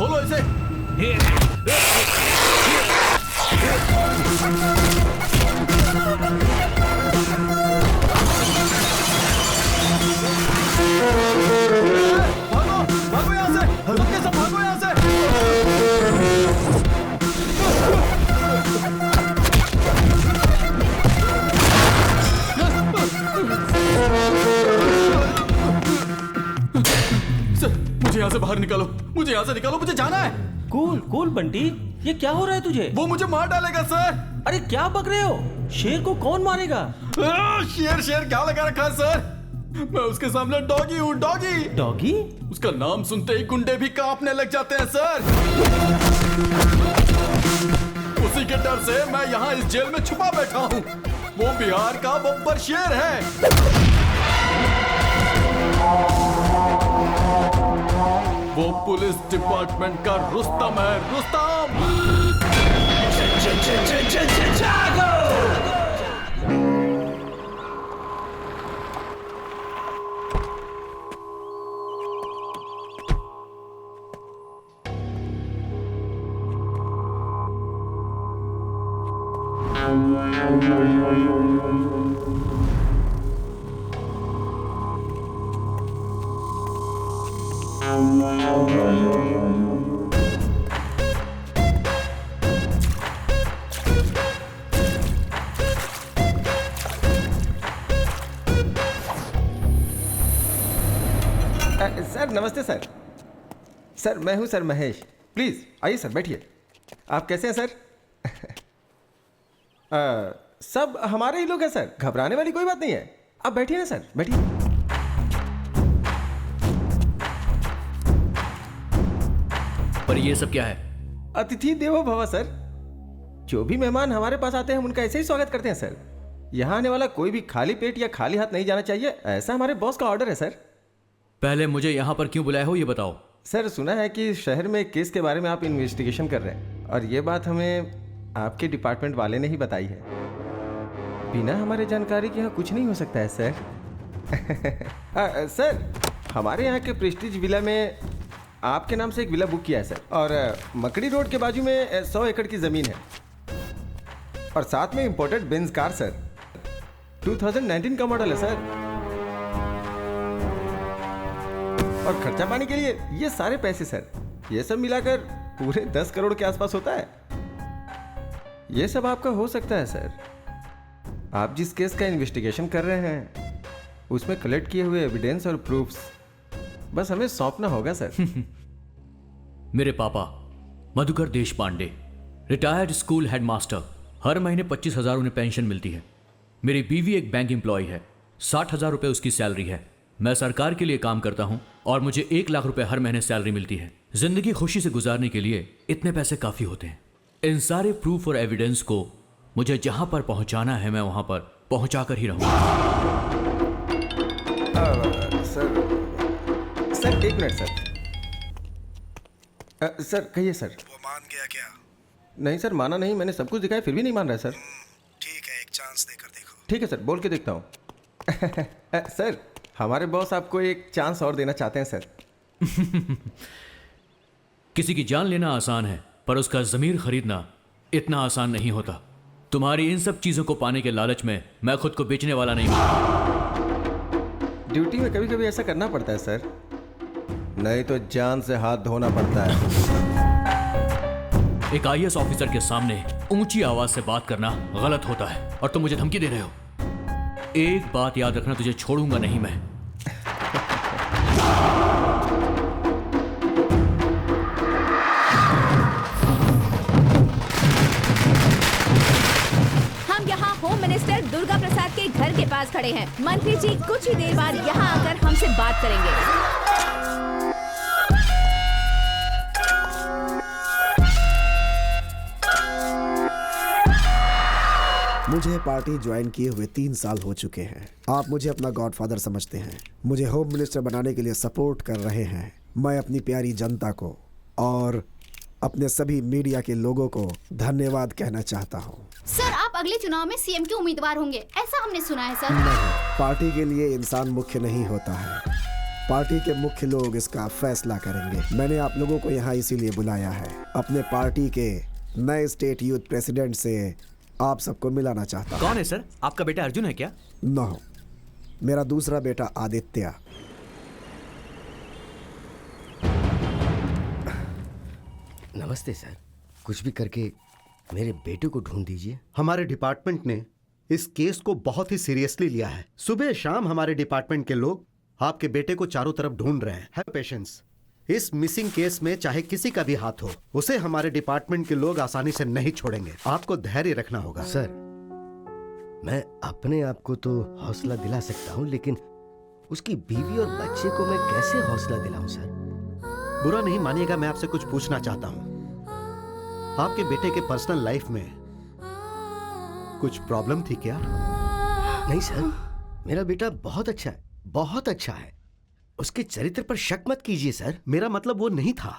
खोलो इसे। भागो भागो यहाँ से, सबके सब भागो यहाँ से। सर मुझे यहाँ से बाहर निकालो, मुझे यहाँ से निकालो, मुझे जाना है। कूल कूल बंटी, ये क्या हो रहा है तुझे? वो मुझे मार डालेगा सर। अरे क्या बक रहे हो? शेर को कौन मारेगा? शेर शेर क्या लगा रखा है सर? मैं उसके सामने डॉगी हूँ, डॉगी। डॉगी? उसका नाम सुनते ही गुंडे भी कांपने लग जाते हैं सर। उसी के डर से मैं यहाँ इस जेल में छुपा बैठा हूँ। वो बिहार का बब्बर शेर है। वो पुलिस डिपार्टमेंट का रुस्तम है, रुस्तम। सर नमस्ते सर। सर मैं हूं सर महेश। प्लीज आइए सर, बैठिए। आप कैसे हैं सर? सब हमारे ही लोग हैं सर, घबराने वाली कोई बात नहीं है। आप बैठिए ना सर, बैठिए। पर ये सब क्या है? अतिथि देवो भव सर। जो भी मेहमान हमारे पास आते हैं हम उनका ऐसे ही स्वागत करते हैं सर। यहाँ आने वाला कोई भी खाली पेट या खाली हाथ नहीं जाना चाहिए, ऐसा हमारे बॉस का ऑर्डर है सर। पहले मुझे यहाँ पर क्यों बुलाया हो ये बताओ। सर सुना है कि शहर में एक केस के बारे में आप इन्वेस्टिगेशन कर रहे हैं, और ये बात हमें आपके डिपार्टमेंट वाले ने ही बताई है। बिना हमारे जानकारी के यहाँ कुछ नहीं हो सकता है सर। सर हमारे यहाँ के प्रेस्टीज विला में आपके नाम से एक विला बुक किया है सर, और मकड़ी रोड के बाजू में 100 एकड़ की ज़मीन है, और साथ में इंपोर्टेड बेंज कार सर। 2019 का मॉडल है सर। और खर्चा पानी के लिए ये सारे पैसे सर, ये सब मिलाकर पूरे 10 करोड़ के आसपास होता है। ये सब आपका हो सकता है सर। आप जिस केस का इन्वेस्टिगेशन कर रहे हैं उसमें कलेक्ट किए हुए एविडेंस और प्रूफ्स बस हमें सौंपना होगा सर। मेरे पापा मधुकर देश पांडे, रिटायर्ड स्कूल हेडमास्टर, हर महीने 25,000 उन्हें पेंशन मिलती है। मेरी बीवी एक बैंक एम्प्लॉय है, 60,000 रुपये उसकी सैलरी है। मैं सरकार के लिए काम करता हूं और मुझे 1 लाख रुपए हर महीने सैलरी मिलती है। जिंदगी खुशी से गुजारने के लिए इतने पैसे काफी होते हैं। इन सारे प्रूफ और एविडेंस को मुझे जहां पर पहुंचाना है मैं वहां पर पहुंचा कर ही रहूंगा। सर एक मिनट सर। सर कहिए सर। वो मान गया क्या? नहीं सर, माना नहीं, मैंने सब कुछ दिखाया फिर भी नहीं मान रहा है सर। ठीक है, एक चांस देकर देखो। ठीक है सर, बोल के देखता हूँ। सर हमारे बॉस आपको एक चांस और देना चाहते हैं सर। किसी की जान लेना आसान है पर उसका ज़मीर खरीदना इतना आसान नहीं होता। तुम्हारी इन सब चीज़ों को पाने के लालच में मैं खुद को बेचने वाला नहीं हूं। ड्यूटी में कभी कभी ऐसा करना पड़ता है सर, नहीं तो जान से हाथ धोना पड़ता है। एक IAS ऑफिसर के सामने ऊंची आवाज से बात करना गलत होता है और तुम मुझे धमकी दे रहे हो। एक बात याद रखना, तुझे छोड़ूंगा नहीं मैं। हम यहाँ होम मिनिस्टर दुर्गा प्रसाद के घर के पास खड़े हैं। मंत्री जी कुछ ही देर बाद यहाँ आकर हमसे बात करेंगे। मुझे पार्टी ज्वाइन किए हुए 3 साल हो चुके हैं। आप मुझे अपना गॉडफादर समझते हैं, मुझे होम मिनिस्टर बनाने के लिए सपोर्ट कर रहे हैं। मैं अपनी प्यारी जनता को और अपने सभी मीडिया के लोगों को धन्यवाद कहना चाहता हूँ। सर आप अगले चुनाव में सीएम के उम्मीदवार होंगे, ऐसा हमने सुना है सर। नहीं, पार्टी के लिए इंसान मुख्य नहीं होता है, पार्टी के मुख्य लोग इसका फैसला करेंगे। मैंने आप लोगों को यहाँ इसीलिए बुलाया है। अपने पार्टी के नए स्टेट यूथ प्रेसिडेंट से आप सबको मिलाना चाहता हूँ। कौन है सर? आपका बेटा अर्जुन है क्या? नो, मेरा दूसरा बेटा आदित्य। नमस्ते सर, कुछ भी करके मेरे बेटे को ढूंढ दीजिए। हमारे डिपार्टमेंट ने इस केस को बहुत ही सीरियसली लिया है। सुबह शाम हमारे डिपार्टमेंट के लोग आपके बेटे को चारों तरफ ढूंढ रहे हैं। Have patience. इस मिसिंग केस में चाहे किसी का भी हाथ हो, उसे हमारे डिपार्टमेंट के लोग आसानी से नहीं छोड़ेंगे। आपको धैर्य रखना होगा। सर, मैं अपने आप को तो हौसला दिला सकता हूँ, लेकिन उसकी बीवी और बच्चे को मैं कैसे हौसला दिलाऊं सर? बुरा नहीं मानिएगा, मैं आपसे कुछ पूछना चाहता हूँ। आपके बेटे के पर्सनल लाइफ में कुछ प्रॉब्लम थी क्या? नहीं सर, मेरा बेटा बहुत अच्छा है, बहुत अच्छा है। उसके चरित्र पर शक मत कीजिए सर। मेरा मतलब वो नहीं था।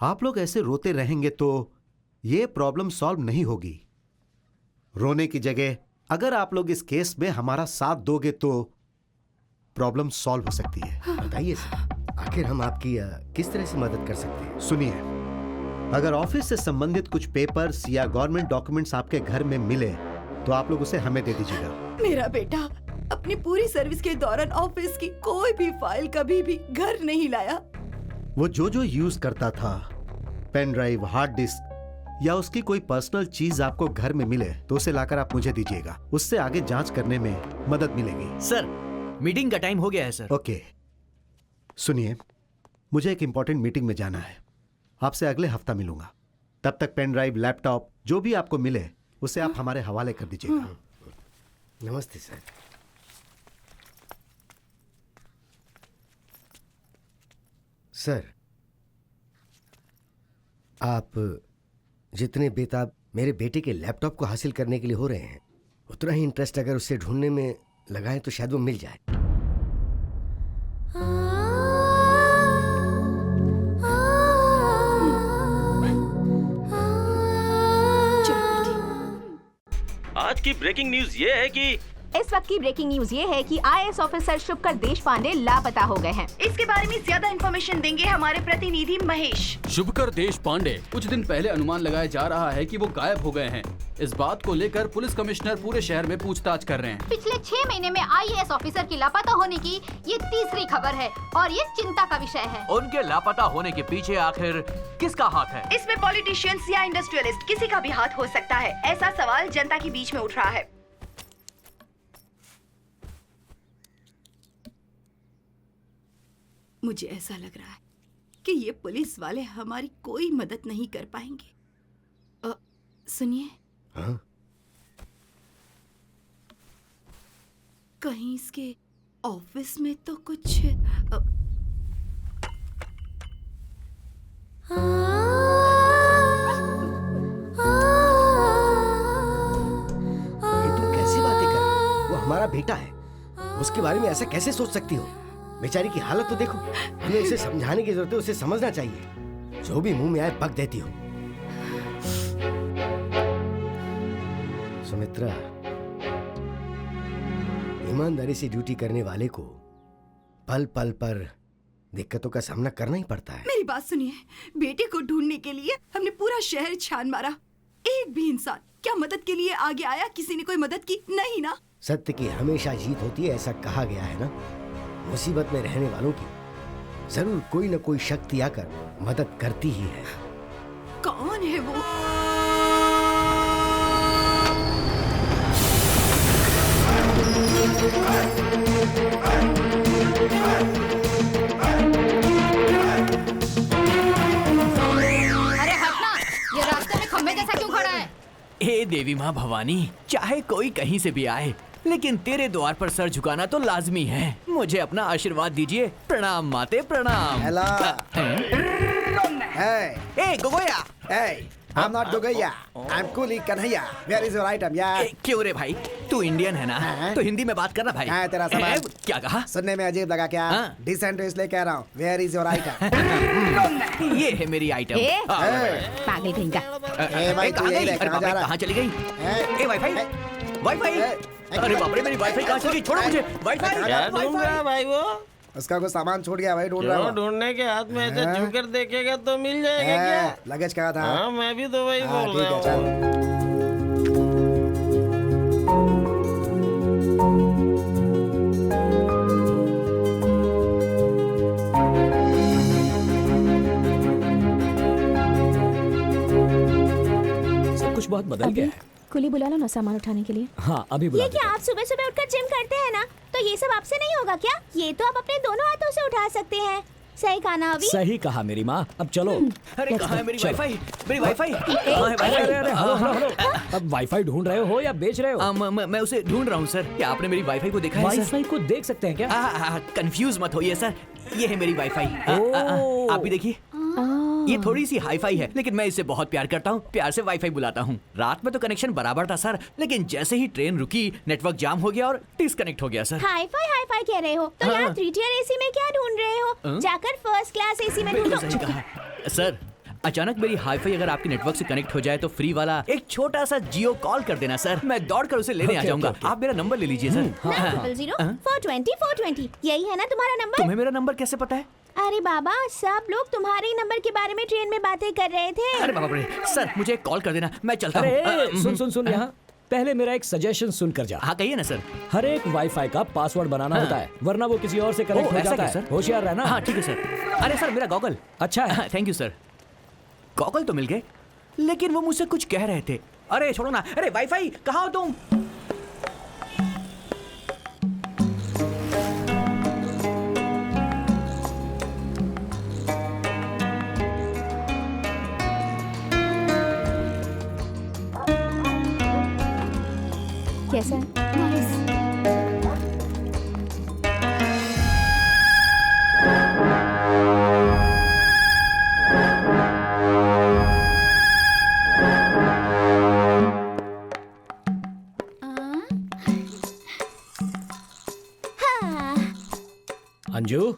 आप लोग ऐसे रोते रहेंगे तो ये प्रॉब्लम सॉल्व नहीं होगी। रोने की जगह अगर आप लोग इस केस में हमारा साथ दोगे तो प्रॉब्लम सॉल्व हो सकती है। बताइए सर, आखिर हम आपकी किस तरह से मदद कर सकते हैं? सुनिए, अगर ऑफिस से संबंधित कुछ पेपर्स या गवर्नमेंट डॉक्यूमेंट्स आपके घर में मिले तो आप लोग उसे हमें दे दीजिएगा। मेरा बेटा अपनी पूरी सर्विस के दौरान ऑफिस की कोई भी फाइल कभी भी घर नहीं लाया। वो जो यूज करता था, पेन ड्राइव, हार्ड डिस्क या उसकी कोई पर्सनल चीज आपको घर में मिले तो उसे लाकर आप मुझे दीजिएगा। उससे आगे जांच करने में मदद मिलेगी। सर, मीटिंग का टाइम हो गया है सर। ओके, सुनिए, मुझे एक इंपॉर्टेंट मीटिंग में जाना है। आपसे अगले हफ्ता मिलूंगा। तब तक पेन ड्राइव, लैपटॉप जो भी आपको मिले उसे आप हमारे हवाले कर दीजिएगा। नमस्ते सर। सर, आप जितने बेताब मेरे बेटे के लैपटॉप को हासिल करने के लिए हो रहे हैं, उतना ही इंटरेस्ट अगर उसे ढूंढने में लगाएं तो शायद वो मिल जाए। आज की ब्रेकिंग न्यूज ये है कि इस वक्त की ब्रेकिंग न्यूज ये है कि आईएएस ऑफिसर शुभकर देशपांडे लापता हो गए हैं। इसके बारे में ज्यादा इन्फॉर्मेशन देंगे हमारे प्रतिनिधि महेश। शुभकर देशपांडे कुछ दिन पहले अनुमान लगाया जा रहा है कि वो गायब हो गए हैं। इस बात को लेकर पुलिस कमिश्नर पूरे शहर में पूछताछ कर रहे हैं। पिछले 6 महीने में आईएएस ऑफिसर की लापता होने की ये तीसरी खबर है और ये चिंता का विषय है। उनके लापता होने के पीछे आखिर किसका हाथ है? इसमें पॉलिटिशियंस या इंडस्ट्रियलिस्ट किसी का भी हाथ हो सकता है। ऐसा सवाल जनता के बीच में उठ रहा है। मुझे ऐसा लग रहा है कि ये पुलिस वाले हमारी कोई मदद नहीं कर पाएंगे। सुनिए, हाँ? कहीं इसके ऑफिस में तो कुछ ये तुम कैसी बातें कर रहे हो? वो हमारा बेटा है, उसके बारे में ऐसा कैसे सोच सकती हो? बेचारी की हालत तो देखो। हमें उसे समझाने की जरूरत है, उसे समझना चाहिए। जो भी मुंह में आए बक देती हो। सुमित्रा, ईमानदारी से ड्यूटी करने वाले को पल पल पर दिक्कतों का सामना करना ही पड़ता है। मेरी बात सुनिए, बेटे को ढूंढने के लिए हमने पूरा शहर छान मारा। एक भी इंसान क्या मदद के लिए आगे आया? किसी ने कोई मदद की? नहीं ना। सत्य की हमेशा जीत होती है, ऐसा कहा गया है ना। मुसीबत में रहने वालों की जरूर कोई न कोई शक्ति आकर मदद करती ही है। कौन है वो? अरे हटना, ये रास्ते में खंबे जैसा क्यों खड़ा है? हे देवी माँ भवानी, चाहे कोई कहीं से भी आए, लेकिन तेरे द्वार पर सर झुकाना तो लाजमी है। मुझे अपना आशीर्वाद दीजिए। प्रणाम माते, प्रणाम। हेलो। ए गोगोया। I'm not Gogaya. I'm Kuli Kanhaiya. Where is your item, यार? क्यों रे भाई, तू इंडियन है ना? तो हिंदी में बात करना भाई। हाँ, तेरा सवाल। क्या कहा? सुनने में अजीब लगा क्या? हाँ। डिसेंट इसलिए कह रहा हूँ। Where is your item? ये है मेरी आइटम। पागल कहीं का। भाई, तू यही रह, कहाँ जा रहा? कहाँ चली गई? ए वाईफाई, वाईफाई। अरे बाप रे, मेरी वाईफाई कहाँ चली गई? छोड़ो मुझे। Wifi, wifi. भाई वो उसका कुछ सामान छूट गया भाई, ढूंढ रहा क्यों हूँ। ढूंढने के हाथ में ऐसे छू कर देखेगा तो मिल जाएगा क्या? लगेज कहाँ था? हाँ मैं भी तो वही हाँ, बोल ठीक रहा है, हूँ। चल। सब कुछ बहुत बदल गया है। कुली बुला लो ना सामान उठाने के लिए। हाँ अभी बुला ये क्या देता आप सुबह सुबह उठकर जिम करते हैं ना, तो ये सब आपसे नहीं होगा क्या? ये तो आप अपने दोनों हाथों से उठा सकते हैं। सही कहा ना हूँ। अभी? सही कहा मेरी माँ। अब चलो। अरे कहाँ है मेरी चलो। वाईफाई? मेरी वाईफाई कहाँ है अरे अरे हेलो हेलो वाईफाई? हेलो। अब वाईफाई ढूंढ रहे हो या बेच रहे हो? मैं उसे ढूंढ रहा हूँ सर। क्या आपने मेरी वाईफाई को देखा है सर? वाईफाई को देख सकते हैं क्या? कंफ्यूज मत होइए सर, ये है मेरी वाईफाई। ओह। आप भी देखिए। ये थोड़ी सी हाईफाई है, लेकिन मैं इसे बहुत प्यार करता हूँ, प्यार से वाईफाई बुलाता हूँ। रात में तो कनेक्शन बराबर था सर, लेकिन जैसे ही ट्रेन रुकी नेटवर्क जाम हो गया और डिस्कनेक्ट हो गया सर। हाई फाई कह रहे हो तो यहाँ 3 tier AC में क्या ढूंढ रहे हो? जाकर फर्स्ट क्लास AC में बिल्कुल ढूंढो। सही कहा सर। अचानक मेरी हाईफाई अगर आपके नेटवर्क से कनेक्ट हो जाए तो फ्री वाला एक छोटा सा जियो कॉल कर देना सर, मैं दौड़कर उसे लेने आ जाऊंगा। आप मेरा नंबर ले लीजिए सर। 900-420-420 यही है ना तुम्हारा नंबर? तुम्हें मेरा नंबर कैसे पता है? अरे बाबा, सब लोग तुम्हारे ही नंबर के बारे में ट्रेन में बातें कर रहे थे। अरे बाबा रे सर, मुझे एक कॉल कर देना, मैं चलता अरे हूँ। सुन सुन सुन यहाँ पहले मेरा एक सजेशन सुन कर जा। हाँ कहिए ना सर। हर एक वाईफाई का पासवर्ड बनाना होता है, वरना वो किसी और से कनेक्ट हो ऐसा जाता क्या है। सर? होशियार रहना। हाँ ठीक है सर। अरे सर मेरा गॉगल। अच्छा है। Thank you sir. गॉगल तो मिल गए, लेकिन वो मुझसे कुछ कह रहे थे। अरे छोड़ो ना। अरे वाईफाई कहाँ हो तुम? कैसा है? अंजू,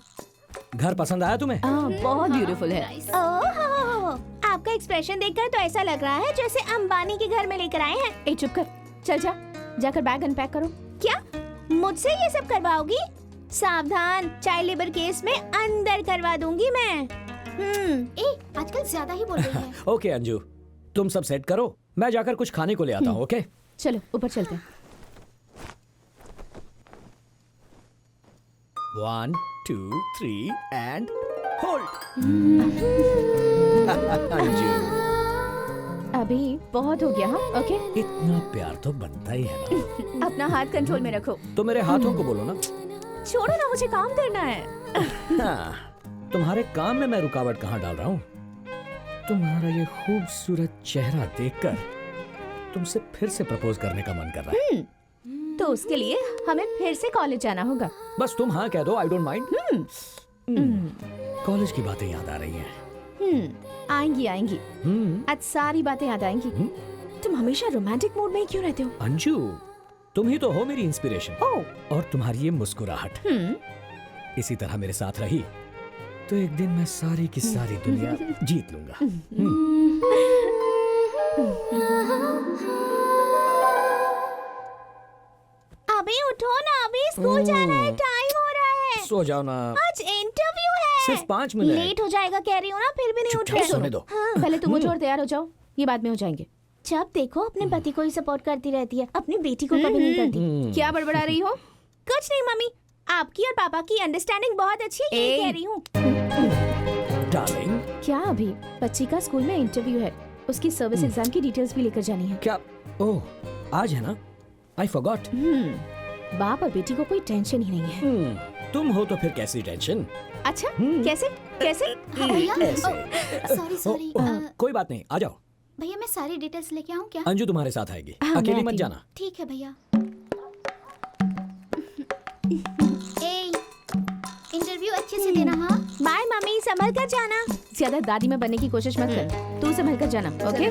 घर पसंद आया तुम्हें? बहुत ब्यूटीफुल है। ओह, आपका एक्सप्रेशन देखकर तो ऐसा लग रहा है जैसे अंबानी के घर में लेकर आए हैं। ए चुप कर, चल जा, जाकर बैग अनपैक करो। क्या मुझसे ये सब करवाओगी? सावधान, चाइल्ड लेबर केस में अंदर करवा दूंगी मैं। आजकल ज्यादा ही बोल रही है। ओके अंजू, तुम सब सेट करो, मैं जाकर कुछ खाने को ले आता हूँ। ओके चलो ऊपर चलते हैं। 1 2 3 एंड होल्ड। अंजू, अभी बहुत हो गया। हाँ ओके, इतना प्यार तो बनता ही है ना। अपना हाथ कंट्रोल में रखो। तो मेरे हाथों को बोलो ना। छोड़ो ना, मुझे काम करना है। हाँ, तुम्हारे काम में मैं रुकावट कहाँ डाल रहा हूँ? तुम्हारा ये खूबसूरत चेहरा देखकर तुमसे फिर से प्रपोज करने का मन कर रहा है। तो उसके लिए हमें फिर से कॉलेज जाना होगा। बस तुम हाँ कह दो, आई डोंट माइंड। कॉलेज की बातें याद आ रही हैं। आएंगी आएंगी, आज सारी बातें याद आएंगी। तुम हमेशा रोमांटिक मूड में ही क्यों रहते हो? अंजू, तुम ही तो हो मेरी इंस्पिरेशन। ओह, और तुम्हारी ये मुस्कुराहट इसी तरह मेरे साथ रही तो एक दिन मैं सारी की सारी दुनिया जीत लूंगा। अभी उठो ना, अभी स्कूल जाना है, टाइम हो रहा है। सो जाओ ना। आज इंटरव्यू है। सिर्फ 5 मिनट। लेट हो जाएगा कह रही हूँ ना, फिर भी नहीं उठ रहे। सोने दो। हाँ, पहले तुम उठो और तैयार हो जाओ, ये बाद में हो जाएंगे। जब देखो अपने पति को ही सपोर्ट करती रहती है, अपनी बेटी को कभी नहीं करती। क्या बड़बड़ा रही हो? कुछ नहीं मम्मी, आपकी और पापा की अंडरस्टैंडिंग बहुत अच्छी है, ये कह रही हूँ। डार्लिंग, क्या अभी बच्ची का स्कूल में इंटरव्यू है, उसकी सर्विस एग्जाम की डिटेल्स भी लेकर जानी है। क्या? ओह, आज है ना? I forgot. बाप और बेटी को कोई टेंशन ही नहीं है। तुम हो तो फिर कैसी टेंशन? अच्छा, कैसे कैसे? सॉरी कोई बात नहीं, आ जाओ। भैया मैं सारी डिटेल्स लेके आऊँ क्या? अंजू तुम्हारे साथ आएगी, हाँ, अकेली मैं मत आती जाना। ठीक है भैया। इंटरव्यू अच्छे से देना। हाँ बाय मम्मी, संभल कर जाना। ज्यादा दादी में बनने की कोशिश मत कर, तू संभल कर जाना। Okay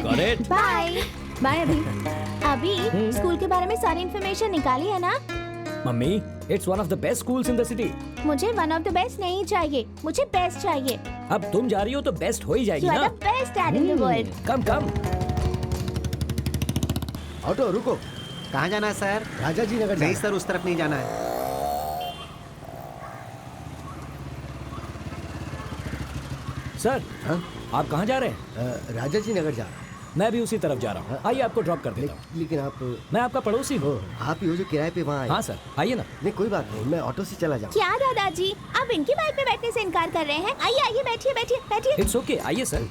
Got it? Bye bye. अभी स्कूल के बारे में सारी इन्फॉर्मेशन निकाली है ना? Mummy, it's one of the best schools in the city. मुझे वन ऑफ द बेस्ट नहीं चाहिए, मुझे बेस्ट चाहिए। अब तुम जा रही हो तो बेस्ट हो ही जाएगी यू ना। Are the best dad in the world. Come come. Auto रुको। कहाँ जाना है सर? राजा जी नगर नहीं जाना। सर, उस तरफ नहीं जाना है। सर हाँ? आप कहाँ जा रहे हैं? राजा जी नगर जा रहा हूँ। मैं भी उसी तरफ जा रहा हूँ। आइए आपको ड्रॉप कर देता हूँ। लेकिन आप मैं आपका पड़ोसी हूँ। आप ही हो जो किराए पे वहाँ आए। हाँ सर, आइए ना। नहीं कोई बात नहीं, मैं ऑटो से चला जाऊँ। क्या दादाजी, आप इनकी बाइक पे बैठने से इनकार कर रहे हैं? आइए आइए, बैठिए बैठिए बैठिए। इट्स ओके, आइए सर।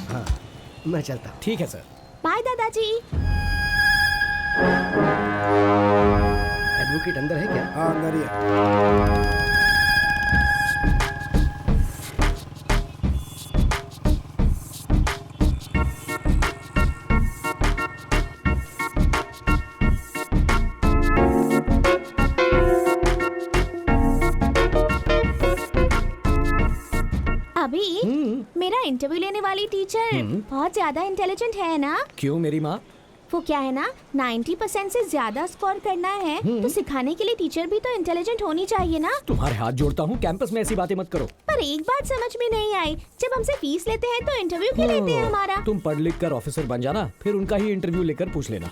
हाँ मैं चलता हूँ। ठीक है सर। बाय दादाजी। एडवोकेट अंदर है क्या? हाँ अंदर ही है। अभी मेरा इंटरव्यू लेने वाली टीचर बहुत ज्यादा इंटेलिजेंट है ना? क्यों मेरी माँ? वो क्या है ना, 90% से ज्यादा स्कोर करना है तो सिखाने के लिए टीचर भी तो इंटेलिजेंट होनी चाहिए ना। तुम्हारे हाथ जोड़ता हूँ, कैंपस में ऐसी बातें मत करो। पर एक बात समझ में नहीं आई, जब हमसे फीस लेते हैं तो इंटरव्यू क्यों लेते हैं हमारा? तुम पढ़ लिख कर ऑफिसर बन जाना, फिर उनका ही इंटरव्यू लेकर पूछ लेना।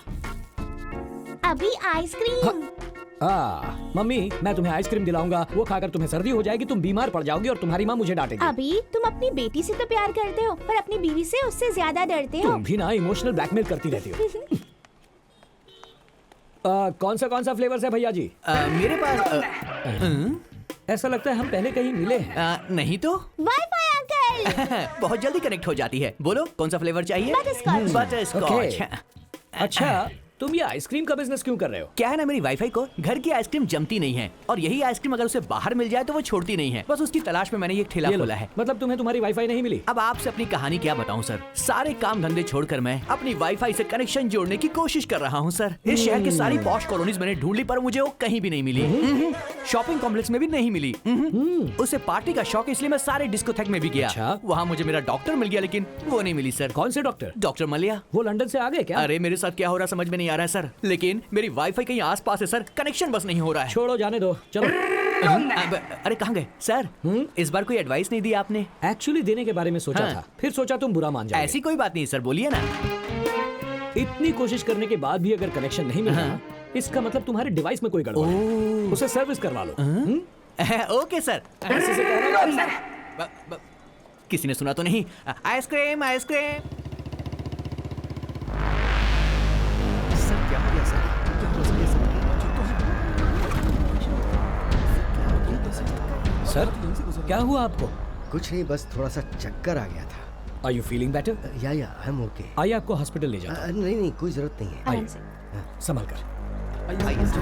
अभी आइसक्रीम। मम्मी मैं तुम्हें आइसक्रीम दिलाऊंगा, वो खाकर तुम्हें सर्दी हो जाएगी, तुम बीमार पड़ जाओगी और तुम्हारी माँ मुझे डांटेगी। अभी तुम अपनी बेटी से तो प्यार करते हो पर अपनी बीवी से उससे ज्यादा डरते हो। तुम भी ना इमोशनल ब्लैकमेल करती रहती हो। कौन सा फ्लेवर्स है भैया जी? मेरे पास ऐसा लगता है हम पहले कहीं मिले हैं। नहीं तो वाईफाई अंकल। बहुत जल्दी कनेक्ट हो जाती है। बोलो कौन सा फ्लेवर चाहिए? बटरस्कॉच। बटरस्कॉच। अच्छा तुम ये आइसक्रीम का बिजनेस क्यों कर रहे हो? क्या है ना, मेरी वाईफाई को घर की आइसक्रीम जमती नहीं है और यही आइसक्रीम अगर उसे बाहर मिल जाए तो वो छोड़ती नहीं है। बस उसकी तलाश में मैंने ये ठेला खोला है। मतलब तुम्हें तुम्हारी वाईफाई नहीं मिली? अब आपसे अपनी कहानी क्या बताऊं सर, सारे काम धंधे छोड़कर मैं अपनी वाईफाई से कनेक्शन जोड़ने की कोशिश कर रहा हूं सर। इस शहर की सारी पॉश कॉलोनीज मैंने ढूंढ ली पर मुझे वो कहीं भी नहीं मिली। शॉपिंग कॉम्प्लेक्स में भी नहीं मिली। उसे पार्टी का शौक इसलिए मैं सारे डिस्कोथेक में भी गया। अच्छा? वहाँ मुझे मेरा डॉक्टर मिल गया लेकिन वो नहीं मिली सर। कौन से डॉक्टर? डॉक्टर मलिया। वो लंदन से आ गए क्या? अरे मेरे साथ क्या हो रहा है समझ में नहीं आ रहा है सर, लेकिन मेरी वाईफाई कहीं आसपास है सर, कनेक्शन बस नहीं हो रहा है। छोड़ो जाने दो, चलो। अरे कहाँ गए सर? इस बार कोई एडवाइस नहीं दी आपने? एक्चुअली देने के बारे में सोचा था, फिर सोचा तुम बुरा मान जाओगे। ऐसी कोई बात नहीं सर, बोलिए ना। इतनी कोशिश करने के बाद भी अगर कनेक्शन नहीं मिला इसका मतलब तुम्हारे डिवाइस में कोई गड़बड़ है। उसे सर्विस करवा लो। Okay sir. किसी ने सुना तो नहीं? Ice cream ice cream. सर क्या हो गया सर? क्या हो गया सर? क्या हुआ आपको? कुछ नहीं, बस थोड़ा सा चक्कर आ गया था। Are you feeling better? या आई एम ओके। आइए आपको हॉस्पिटल ले जाता हूं। नहीं कोई जरूरत नहीं है। आराम से। संभल कर। आइए सर।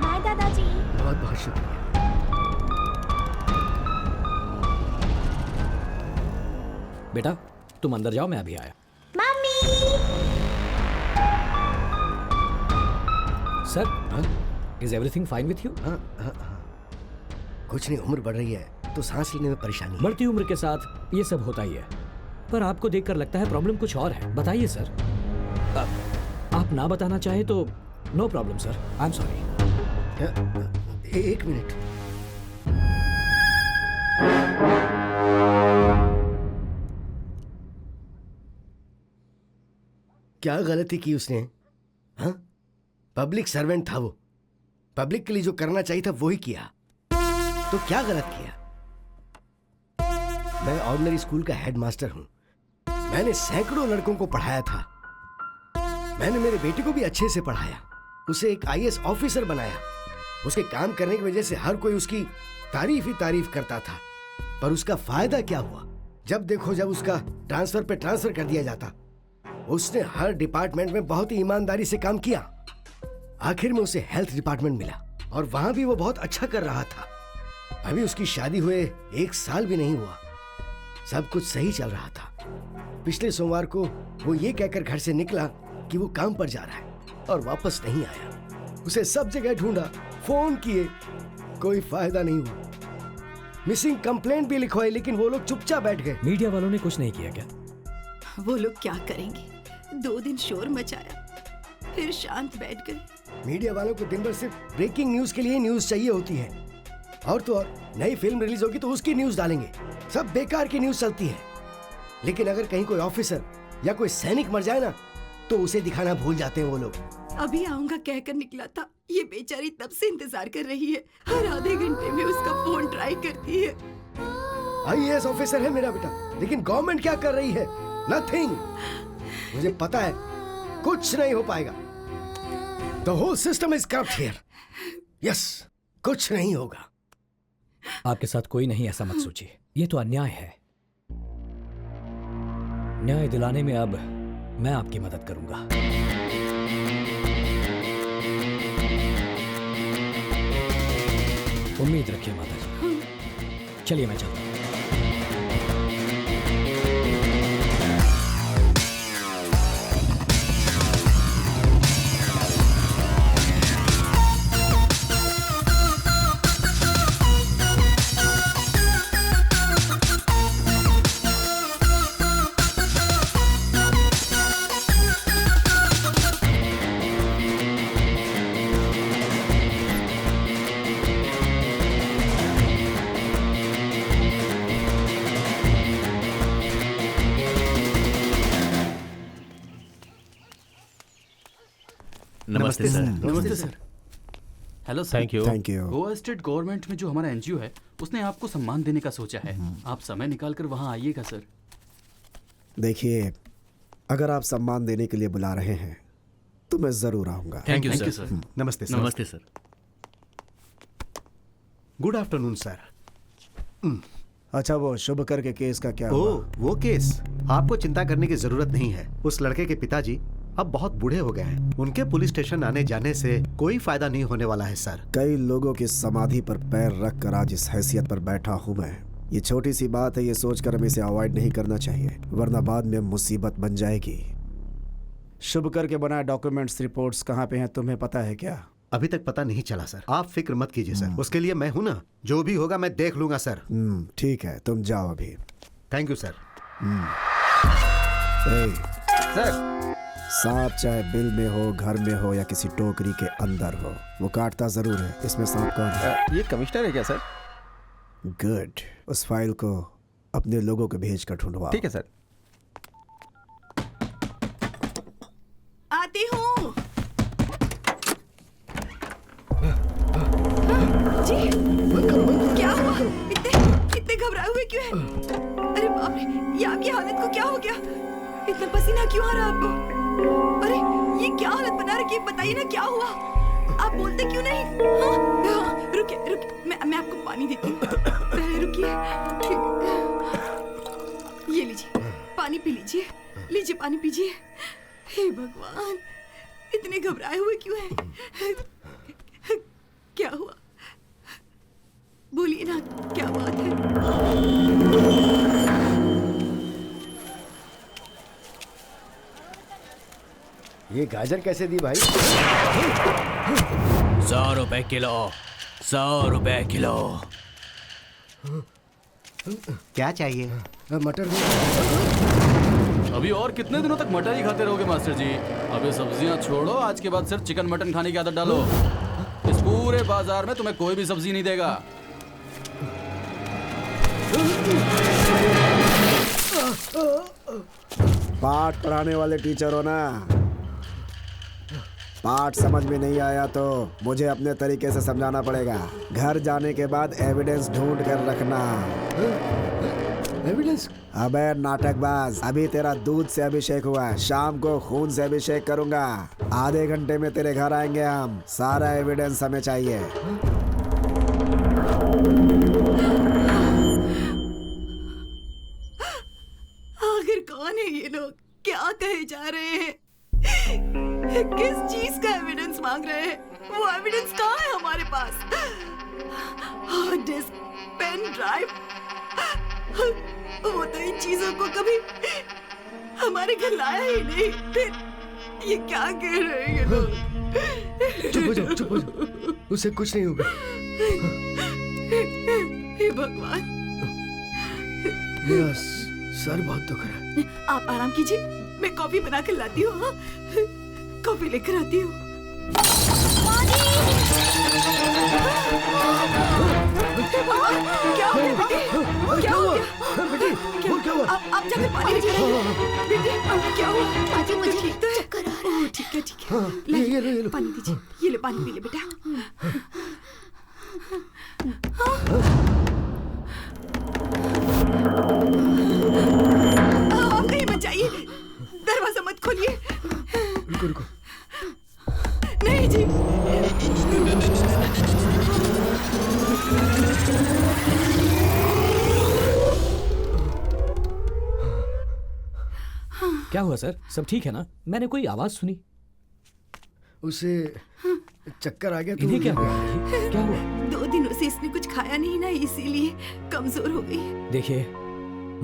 बाय दादाजी। बहुत बहुत शुक्रिया। बेटा तुम अंदर जाओ, मैं अभी आया। Mummy. Sir is everything fine with you? हाँ। कुछ नहीं, उम्र बढ़ रही है तो सांस लेने में परेशानी है। बढ़ती उम्र के साथ ये सब होता ही है, पर आपको देखकर लगता है प्रॉब्लम कुछ और है। बताइए सर। आप ना बताना चाहे तो no problem sir, I am sorry. एक मिनट। क्या गलती की उसने? हाँ, पब्लिक सर्वेंट था वो, पब्लिक के लिए जो करना चाहिए था वो ही किया, तो क्या गलत किया? मैं ऑर्डिनरी स्कूल का हेडमास्टर हूं, मैंने सैकड़ों लड़कों को पढ़ाया था, मैंने मेरे बेटे को भी अच्छे से पढ़ाया, उसे एक आईएएस ऑफिसर बनाया। उसके काम करने की वजह से हर कोई उसकी तारीफ ही तारीफ करता था, पर उसका फायदा क्या हुआ? जब देखो जब उसका ट्रांसफर पे ट्रांसफर कर दिया जाता। उसने हर डिपार्टमेंट में बहुत ही ईमानदारी से काम किया, आखिर में उसे हेल्थ डिपार्टमेंट मिला और वहां भी वो बहुत अच्छा कर रहा था। अभी उसकी शादी हुए 1 साल भी नहीं हुआ, सब कुछ सही चल रहा था। पिछले सोमवार को वो ये कहकर घर से निकला कि वो काम पर जा रहा है और वापस नहीं आया। उसे सब जगह ढूंढा, फोन किए, कोई फायदा नहीं हुआ। मिसिंग कंप्लेंट भी लिखवाई लेकिन वो लोग चुपचाप बैठ गए। मीडिया वालों ने कुछ नहीं किया क्या? वो लोग क्या करेंगे? 2 दिन शोर मचाया, फिर शांत बैठ गए। मीडिया वालों को दिन भर सिर्फ ब्रेकिंग न्यूज के लिए न्यूज चाहिए होती है। और तो और नई फिल्म रिलीज होगी तो उसकी न्यूज डालेंगे। सब बेकार की न्यूज चलती है। लेकिन अगर कहीं कोई ऑफिसर या कोई सैनिक मर जाए ना, तो उसे दिखाना भूल जाते हैं वो लोग। अभी आऊंगा कहकर निकला था, ये बेचारी तब से इंतजार कर रही है। हर आधे घंटे में उसका फोन ट्राई करती है। आईएएस ऑफिसर है मेरा बेटा, लेकिन गवर्नमेंट क्या कर रही है? नथिंग। मुझे पता है कुछ नहीं हो पाएगा। The whole system is corrupt here. Yes, कुछ नहीं होगा। आपके साथ कोई नहीं ऐसा मत सोचिए, ये तो अन्याय है। न्याय दिलाने में अब मैं आपकी मदद करूंगा। उम्मीद रखिए माता जी। चलिए मैं चलता हूं। नमस्ते सर। नमस्ते sir. Hello sir. Thank you. Thank you. Goa state government में जो हमारा एनजीओ है, उसने आपको सम्मान देने का सोचा है। आप समय निकाल कर वहाँ आइएगा सर। देखिए, अगर आप सम्मान देने के लिए बुला रहे हैं तो मैं जरूर आऊंगा। Thank you Thank you, sir. sir. नमस्ते सर। नमस्ते सर। Good afternoon sir. अच्छा, वो शुभकर के केस का क्या हुआ? वो केस, आपको चिंता करने की जरूरत नहीं है। उस लड़के के पिताजी अब बहुत बूढ़े हो गए हैं। उनके पुलिस स्टेशन आने जाने से कोई फायदा नहीं होने वाला है सर। कई लोगों की समाधि पर पैर रख कर आज इस हैसियत पर बैठा हूँ मैं। ये छोटी सी बात है, ये सोचकर हमें इसे अवॉइड नहीं करना चाहिए, वरना बाद में मुसीबत बन जाएगी। शुभकर के बनाए डॉक्यूमेंट्स रिपोर्ट्स कहाँ पे हैं, तुम्हें पता है क्या? अभी तक पता नहीं चला सर। आप फिक्र मत कीजिए सर, उसके लिए मैं हूं ना। जो भी होगा मैं देख लूंगा सर। ठीक है, तुम जाओ अभी। Thank you sir. सर, सांप चाहे बिल में हो, घर में हो या किसी टोकरी के अंदर हो, वो काटता जरूर है। इसमें सांप कौन है? ये कमिश्नर है क्या सर? गुड, उस फाइल को अपने लोगों को भेज कर ढूंढवाओ। ठीक है सर। आती हूँ जी। क्या हुआ? इतने घबराए हुए क्यों हैं? अरे बाप रे, ये आपकी हालत को क्या हो गया? इतना पसीना क्यों आ रहा है आपको? अरे ये क्या हालत बना रखी है, बताइए ना क्या हुआ? आप बोलते क्यों नहीं? हाँ, रुकिए, मैं आपको पानी देती हूँ। पहले रुकिए। ये लीजिए, पानी पी लीजिए। लीजिए, पानी पीजिए। हे भगवान, इतने घबराए हुए क्यों हैं? क्या हुआ? बोलिए ना, क्या बात है? ये गाजर कैसे दी भाई? 100 रुपए किलो। 100 रुपए किलो। क्या चाहिए? मटर। अभी और कितने दिनों तक मटर ही खाते रहोगे मास्टर जी? अबे सब्जियां छोड़ो, आज के बाद सिर्फ चिकन मटन खाने की आदत डालो। इस पूरे बाजार में तुम्हें कोई भी सब्जी नहीं देगा। पाठ पढ़ाने वाले टीचर हो ना? पाठ समझ में नहीं आया तो मुझे अपने तरीके से समझाना पड़ेगा। घर जाने के बाद एविडेंस ढूंढ कर रखना। एविडेंस? अबे नाटकबाज, अभी तेरा दूध से अभिषेक हुआ है, शाम को खून से अभिषेक करूंगा। आधे घंटे में तेरे घर आएंगे हम। सारा एविडेंस हमें चाहिए। आखिर कौन है ये लोग? क्या कहे जा रहे हैं? किस चीज का एविडेंस मांग रहे हैं? वो एविडेंस कहाँ है हमारे पास? हार्ड डिस्क, पेन ड्राइव, वो तो इन चीजों को कभी हमारे घर लाया ही नहीं। फिर ये क्या कह रहे हैं ये लोग? चुप हो जाओ, चुप हो जाओ। उसे कुछ नहीं होगा। हे भगवान, मेरा सर बहुत दुख रहा है। आप आराम कीजिए, मैं कॉफी बना कर लाती हूँ। हाँ? कॉफी लेकर आती हूँ। क्या हो गया बेटी? क्या हो गया बेटी? क्या हुआ? आप जाकर पानी लेकर आइए। बेटी क्या हुआ? माजी मुझे ठीक तो है? चक्कर आ रहा है। ठीक है ठीक है। ये लो पानी दीजिए। ये ले पानी पी ले बेटा। आप कहीं मत जाइए। दरवाजा मत खोलिए। रुको रुको। नहीं जी। क्या हुआ सर? सब ठीक है ना? मैंने कोई आवाज सुनी। उसे चक्कर आ गया। इन्हें क्या हुआ? क्या हुआ? 2 दिनों से इसने कुछ खाया नहीं ना, इसीलिए कमजोर हो गई। देखिए,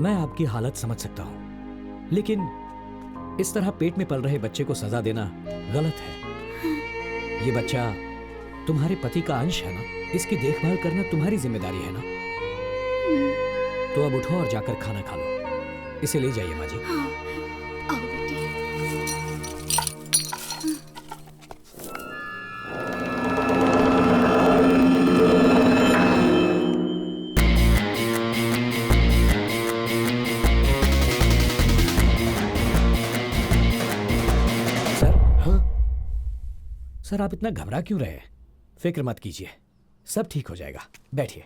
मैं आपकी हालत समझ सकता हूँ, लेकिन इस तरह पेट में पल रहे बच्चे को सजा देना गलत है। ये बच्चा तुम्हारे पति का अंश है ना, इसकी देखभाल करना तुम्हारी जिम्मेदारी है ना। तो अब उठो और जाकर खाना खा लो। इसे ले जाइए माँ जी। हाँ, आओ बेटी। सर, आप इतना घबरा क्यों रहे हैं? फिक्र मत कीजिए, सब ठीक हो जाएगा। बैठिए।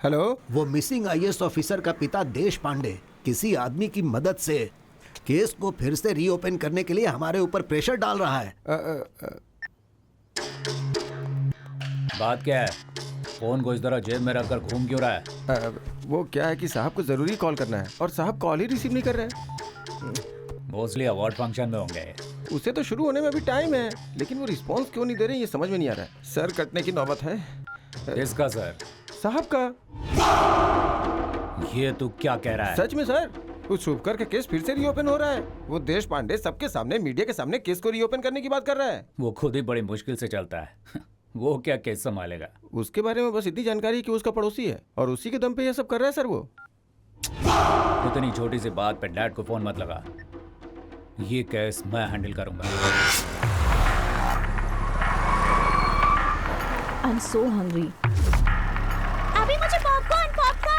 हेलो। वो मिसिंग आईएएस ऑफिसर का पिता देश पांडे किसी आदमी की मदद से केस को फिर से रीओपन करने के लिए हमारे ऊपर प्रेशर डाल रहा है। बात क्या है? फोन को इस तरह जेब में रखकर घूम क्यों रहा है? वो क्या है कि साहब को जरूरी कॉल करना है और साहब कॉल ही रिसीव नहीं कर रहे हैं। मोस्टली अवार्ड फंक्शन में होंगे। उसे तो शुरू होने में अभी टाइम है, लेकिन वो रिस्पांस क्यों नहीं दे रहे ये समझ में नहीं आ रहा है। सर कटने की नौबत है। किसका सर? साहब का। ये तू क्या कह रहा है? सच में सर, उस शुभकर का केस फिर से रीओपन हो रहा है। वो देश पांडे सबके सामने, मीडिया के सामने केस को रीओपन करने की बात कर रहा है। वो खुद ही बड़ी मुश्किल से चलता है। वो क्या केस संभालेगा? उसके बारे में बस इतनी जानकारी है कि उसका पड़ोसी है और उसी के दम पे ये सब कर रहा है सर। वो इतनी छोटी सी बात पे डैड को फोन मत लगा। ये केस मैं हैंडल करूंगा। I'm so hungry. अभी मुझे पॉपकॉर्न।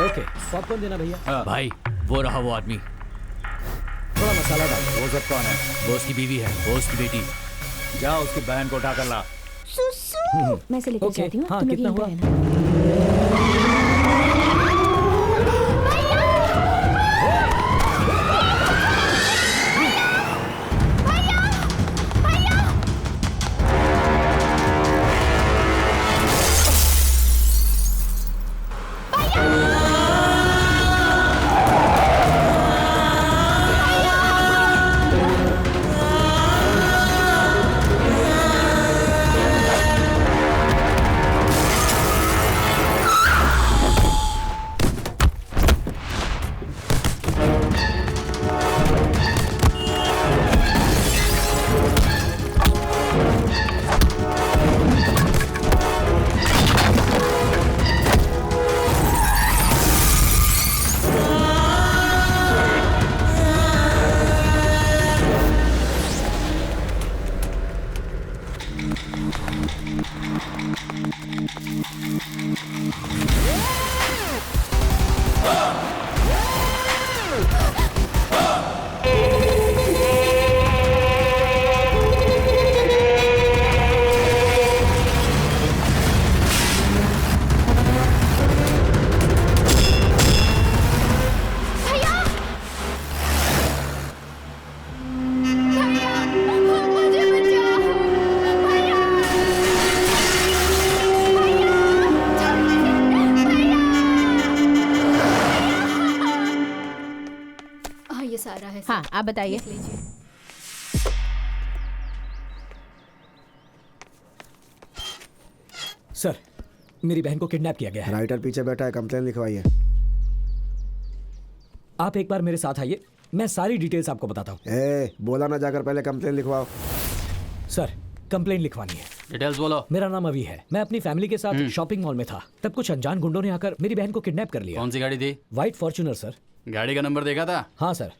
ओके, पॉपकॉर्न देना भैया। भाई, वो रहा वो आदमी। थोड़ा मसाला डाल। वो सब कौन है? वो उसकी बीवी है, वो उसकी बेटी। जा उसकी बहन को उठा कर ला। सुसु। मैं से लेकर जाती हूँ। हाँ, तुम लोग कितना यहीं पे हुआ? रहना। हाँ, आप बताइए। सर, मेरी बहन को किडनैप किया गया है। राइटर पीछे बैठा है, कंप्लेन लिखवाइए। आप एक बार मेरे साथ आइए, मैं सारी डिटेल्स आपको बताता हूँ। बोला ना, जाकर पहले कंप्लेन लिखवाओ। सर, कंप्लेन लिखवानी है। डिटेल्स बोलो। मेरा नाम अभी है। मैं अपनी फैमिली के साथ शॉपिंग मॉल में था, तब कुछ अनजान गुंडों ने आकर मेरी बहन को किडनैप कर लिया। कौन सी गाड़ी थी? White Fortuner sir. गाड़ी का नंबर देखा था? हाँ सर,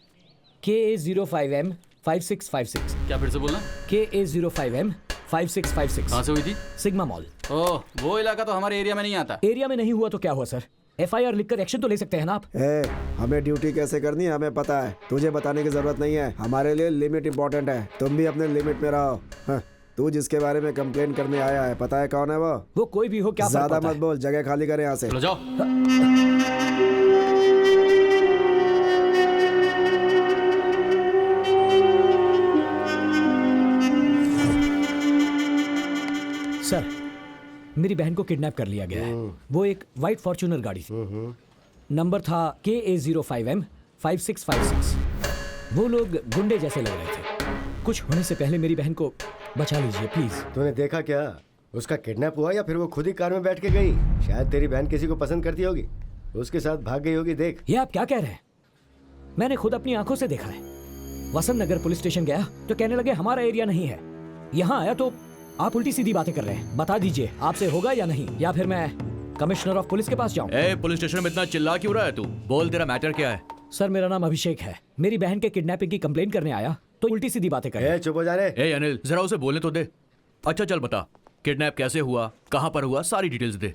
KA05M5656। क्या फिर से बोलना? KA05M5656। कहाँ से हुई थी? Sigma mall. ओह, वो इलाका तो हमारे एरिया में नहीं आता। एरिया में नहीं हुआ तो क्या हुआ सर? FIR लिखकर एक्शन तो ले सकते हैं ना आप। हमें ड्यूटी कैसे करनी है हमें पता है, तुझे बताने की जरूरत नहीं है। हमारे लिए लिमिट इम्पोर्टेंट है, तुम भी अपने लिमिट में रहो। हाँ, तू जिसके बारे में कंप्लेन करने आया है, पता है कौन है वो? वो कोई भी हो, क्या ज्यादा मत बोल, जगह खाली करे यहाँ से। चलो जाओ। सर, मेरी बहन को किडनैप कर लिया गया है। वो एक व्हाइट फॉर्च्यूनर गाड़ी थी, नंबर था KA05M5656। वो लोग गुंडे जैसे लग रहे थे। कुछ होने से पहले मेरी बहन को बचा लीजिए प्लीज। तूने देखा क्या? उसका किडनैप हुआ या फिर वो खुद ही कार में बैठ के गई? शायद तेरी बहन किसी को पसंद करती होगी, उसके साथ भाग गई होगी। देख। ये आप क्या कह रहे हैं? मैंने खुद अपनी आंखों से देखा है। वसंत नगर पुलिस स्टेशन गया तो कहने लगे हमारा एरिया नहीं है। यहाँ आया तो आप उल्टी सीधी बातें कर रहे हैं। बता दीजिए आपसे होगा या नहीं, या फिर मैं कमिश्नर ऑफ पुलिस के पास जाऊं? पुलिस स्टेशन में इतना चिल्ला क्यों रहा है तू? बोल, तेरा मैटर क्या है? सर, मेरा नाम अभिषेक है। मेरी बहन के किडनैपिंग की कंप्लेन करने आया तो उल्टी सीधी बातें कर रहे हैं। चुप हो जा रे। अनिल, जरा उसे बोलने तो दे। अच्छा चल बता, किडनैप कैसे हुआ, कहाँ पर हुआ, सारी डिटेल्स दे।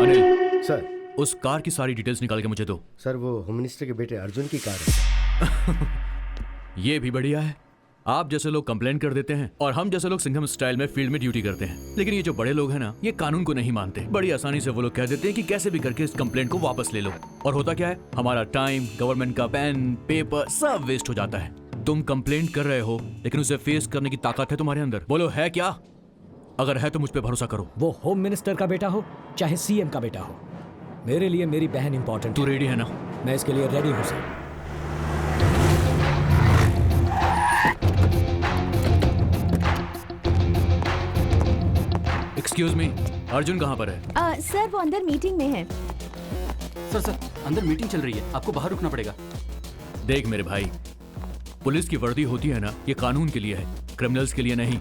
अनिल सर, उस कार की सारी डिटेल्स निकाल के मुझे दो। सर, वो होम मिनिस्टर के बेटे अर्जुन की कार है। ये भी बढ़िया है। आप जैसे लोग कंप्लेन कर देते हैं और हम जैसे लोग सिंघम स्टाइल में फील्ड में ड्यूटी करते हैं। लेकिन ये जो बड़े लोग हैं ना, ये कानून को नहीं मानते। बड़ी आसानी से वो लोग कह देते हैं कि कैसे भी करके इस कंप्लेंट को वापस ले लो। और होता क्या है, हमारा टाइम, गवर्नमेंट का पेन, पेपर सब वेस्ट हो जाता है। तुम कंप्लेंट कर रहे हो, लेकिन उसे फेस करने की ताकत है तुम्हारे अंदर। बोलो है क्या? अगर है तो मुझ पर भरोसा करो। वो होम मिनिस्टर का बेटा हो चाहे CM का बेटा हो, मेरे लिए मेरी बहन इंपॉर्टेंट। तू रेडी है ना? मैं इसके लिए रेडी हूँ सर। एक्सक्यूज मी, अर्जुन कहाँ पर है? सर, वो अंदर मीटिंग में है। सर, अंदर मीटिंग चल रही है, आपको बाहर रुकना पड़ेगा। देख मेरे भाई, पुलिस की वर्दी होती है ना, ये कानून के लिए है, क्रिमिनल्स के लिए नहीं।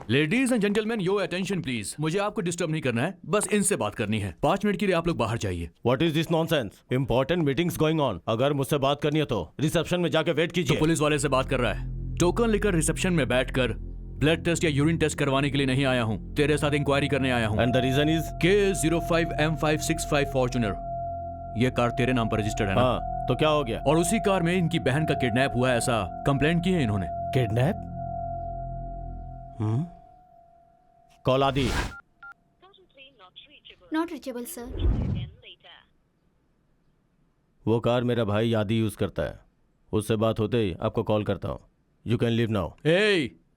Ladies and gentleman, your attention please. मुझे आपको डिस्टर्ब नहीं करना है, बस इनसे बात करनी है। 5 मिनट के लिए आप लोग बाहर जाइए। What is this nonsense? Important meetings going on. अगर मुझसे बात करनी है तो रिसेप्शन में जाके वेट कीजिए। तो पुलिस वाले से बात कर रहा है। टोकन लेकर रिसेप्शन में बैठकर ब्लड टेस्ट या यूरिन टेस्ट करवाने के लिए नहीं आया हूँ, तेरे साथ इंक्वायरी करने आया हूँ। And the reason is? KA05M565 Fortuner. ये कार तेरे नाम पर रजिस्टर्ड है ना? हाँ, तो क्या हो गया? और उसी कार में इनकी बहन का किडनैप हुआ, ऐसा कंप्लेंट की है इन्होंने। किडनैप? कॉल आदि। Not reachable sir. वो कार मेरा भाई आदि यूज करता है, उससे बात होते ही आपको कॉल करता हूँ। You can leave now.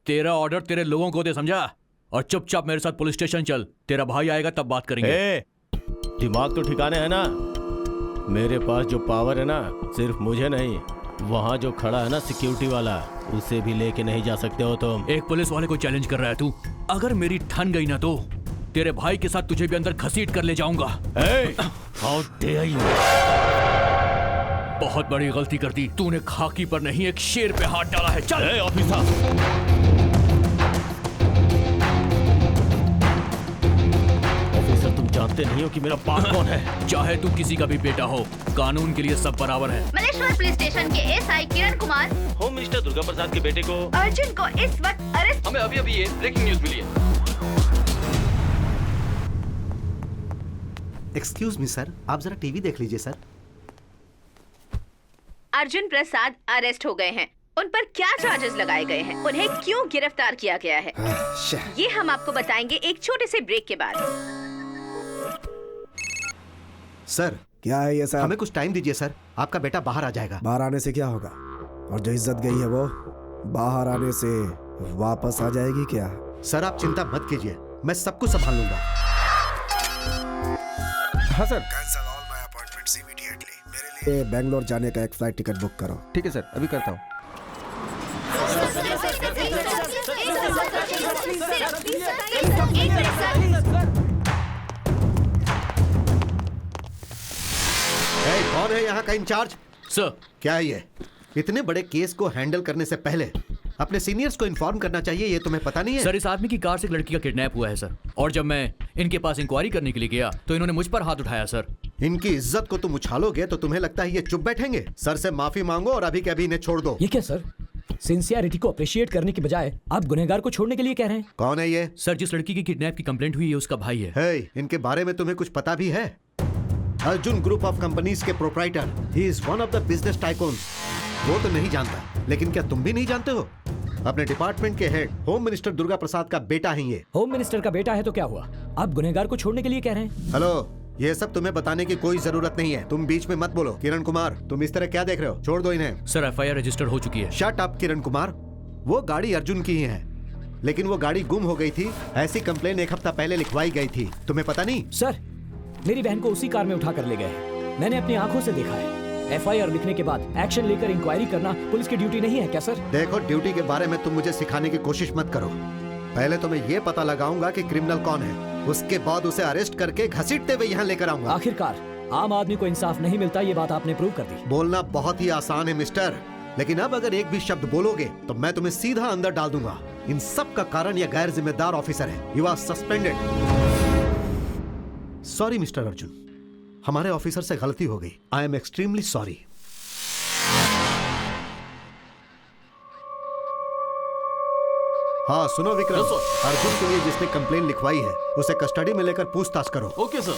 तेरा ऑर्डर तेरे लोगों को दे, समझा? और चुपचाप मेरे साथ पुलिस स्टेशन चल। तेरा भाई आएगा तब बात करेंगे। दिमाग तो ठिकाने है ना? मेरे पास जो पावर है ना, सिर्फ मुझे नहीं, वहाँ जो खड़ा है ना सिक्योरिटी वाला, उसे भी लेके नहीं जा सकते हो तुम। एक पुलिस वाले को चैलेंज कर रहा है तू? अगर मेरी ठन गई ना तो तेरे भाई के साथ तुझे भी अंदर घसीट कर ले जाऊंगा। How dare you! बहुत बड़ी गलती कर दी तूने। खाकी पर नहीं, एक शेर पे हाथ डाला है। चल ऑफिसर। तुम जानते नहीं हो कि मेरा बाप कौन है? चाहे तू किसी का भी बेटा हो, कानून के लिए सब बराबर है। मलेश्वर पुलिस स्टेशन के SI Kiran Kumar, home minister Durga प्रसाद के बेटे को अर्जुन को इस वक्त अरेस्ट। हमें अभी ये ब्रेकिंग न्यूज मिली है। एक्सक्यूज मी सर, आप जरा टीवी देख लीजिए सर। अर्जुन प्रसाद अरेस्ट हो गए हैं। उन पर क्या चार्जेस लगाए गए हैं, उन्हें क्यों गिरफ्तार किया गया है, ये हम आपको बताएंगे एक छोटे से ब्रेक के बाद। सर, क्या है ये सर? हमें कुछ टाइम दीजिए सर, आपका बेटा बाहर आ जाएगा। बाहर आने से क्या होगा? और जो इज्जत गई है वो बाहर आने से वापस आ जाएगी क्या? सर आप चिंता मत कीजिए, मैं सब कुछ संभाल लूंगा। हाँ sir. Cancel all my appointments immediately. मेरे लिए बेंगलोर जाने का एक फ्लाइट टिकट बुक करो। ठीक है सर, अभी करता हूँ। कौन है यहाँ का इंचार्ज? सर, क्या है ये? इतने बड़े केस को हैंडल करने से पहले अपने सीनियर्स को इन्फॉर्म करना चाहिए, ये तुम्हें पता नहीं है? सर, इस आदमी की कार से एक लड़की का किडनैप हुआ है सर, और जब मैं इनके पास इंक्वायरी करने के लिए गया तो इन्होंने मुझ पर हाथ उठाया सर। इनकी इज्जत को तुम उछालोगे तो तुम्हें लगता है ये चुप बैठेंगे? सर से माफी मांगो और अभी के अभी इन्हें छोड़ दो। ये क्या सर, सिंसियरिटी को अप्रिशिएट करने की बजाय आप गुनहगार को छोड़ने के लिए कह रहे हैं? कौन है ये? सर, जिस लड़की की किडनैप की कंप्लेंट हुई है उसका भाई है। हे, इनके बारे में तुम्हें कुछ पता भी है? अर्जुन ग्रुप ऑफ कंपनीज के proprietor, he is one of the business tycoons. वो तो नहीं जानता, लेकिन क्या तुम भी नहीं जानते हो? अपने डिपार्टमेंट के हेड होम मिनिस्टर दुर्गा प्रसाद का बेटा है ये। होम मिनिस्टर का बेटा है तो क्या हुआ, आप गुनहगार को छोड़ने के लिए कह रहे हैं? हेलो, ये सब तुम्हें बताने की कोई जरूरत नहीं है, तुम बीच में मत बोलो। किरण कुमार, तुम इस तरह क्या देख रहे हो? छोड़ दो इन्हें। सर, एफआईआर रजिस्टर हो चुकी है। शट अप किरण कुमार, वो गाड़ी अर्जुन की ही है, लेकिन वो गाड़ी गुम हो गई थी। ऐसी कंप्लेन एक हफ्ता पहले लिखवाई गई थी, तुम्हें पता नहीं? सर, मेरी बहन को उसी कार में उठा कर ले गए, मैंने अपनी आंखों से देखा है। एफआईआर लिखने के बाद एक्शन लेकर इंक्वायरी करना पुलिस की ड्यूटी नहीं है क्या सर? देखो, ड्यूटी के बारे में तुम मुझे सिखाने की कोशिश मत करो। पहले तो मैं ये पता लगाऊंगा कि क्रिमिनल कौन है, उसके बाद उसे अरेस्ट करके घसीटते हुए यहाँ लेकर आऊंगा। आखिरकार आम आदमी को इंसाफ नहीं मिलता, ये बात आपने प्रूव कर दी। बोलना बहुत ही आसान है मिस्टर, लेकिन अब अगर एक भी शब्द बोलोगे तो मैं तुम्हें सीधा अंदर डाल दूंगा। इन सब का कारण यह गैर जिम्मेदार ऑफिसर है। You are suspended. Sorry mister Arjun, हमारे ऑफिसर से गलती हो गई। I am extremely sorry. हाँ सुनो विक्रम, अर्जुन के लिए जिसने कंप्लेन लिखवाई है उसे कस्टडी में लेकर पूछताछ करो। Okay sir.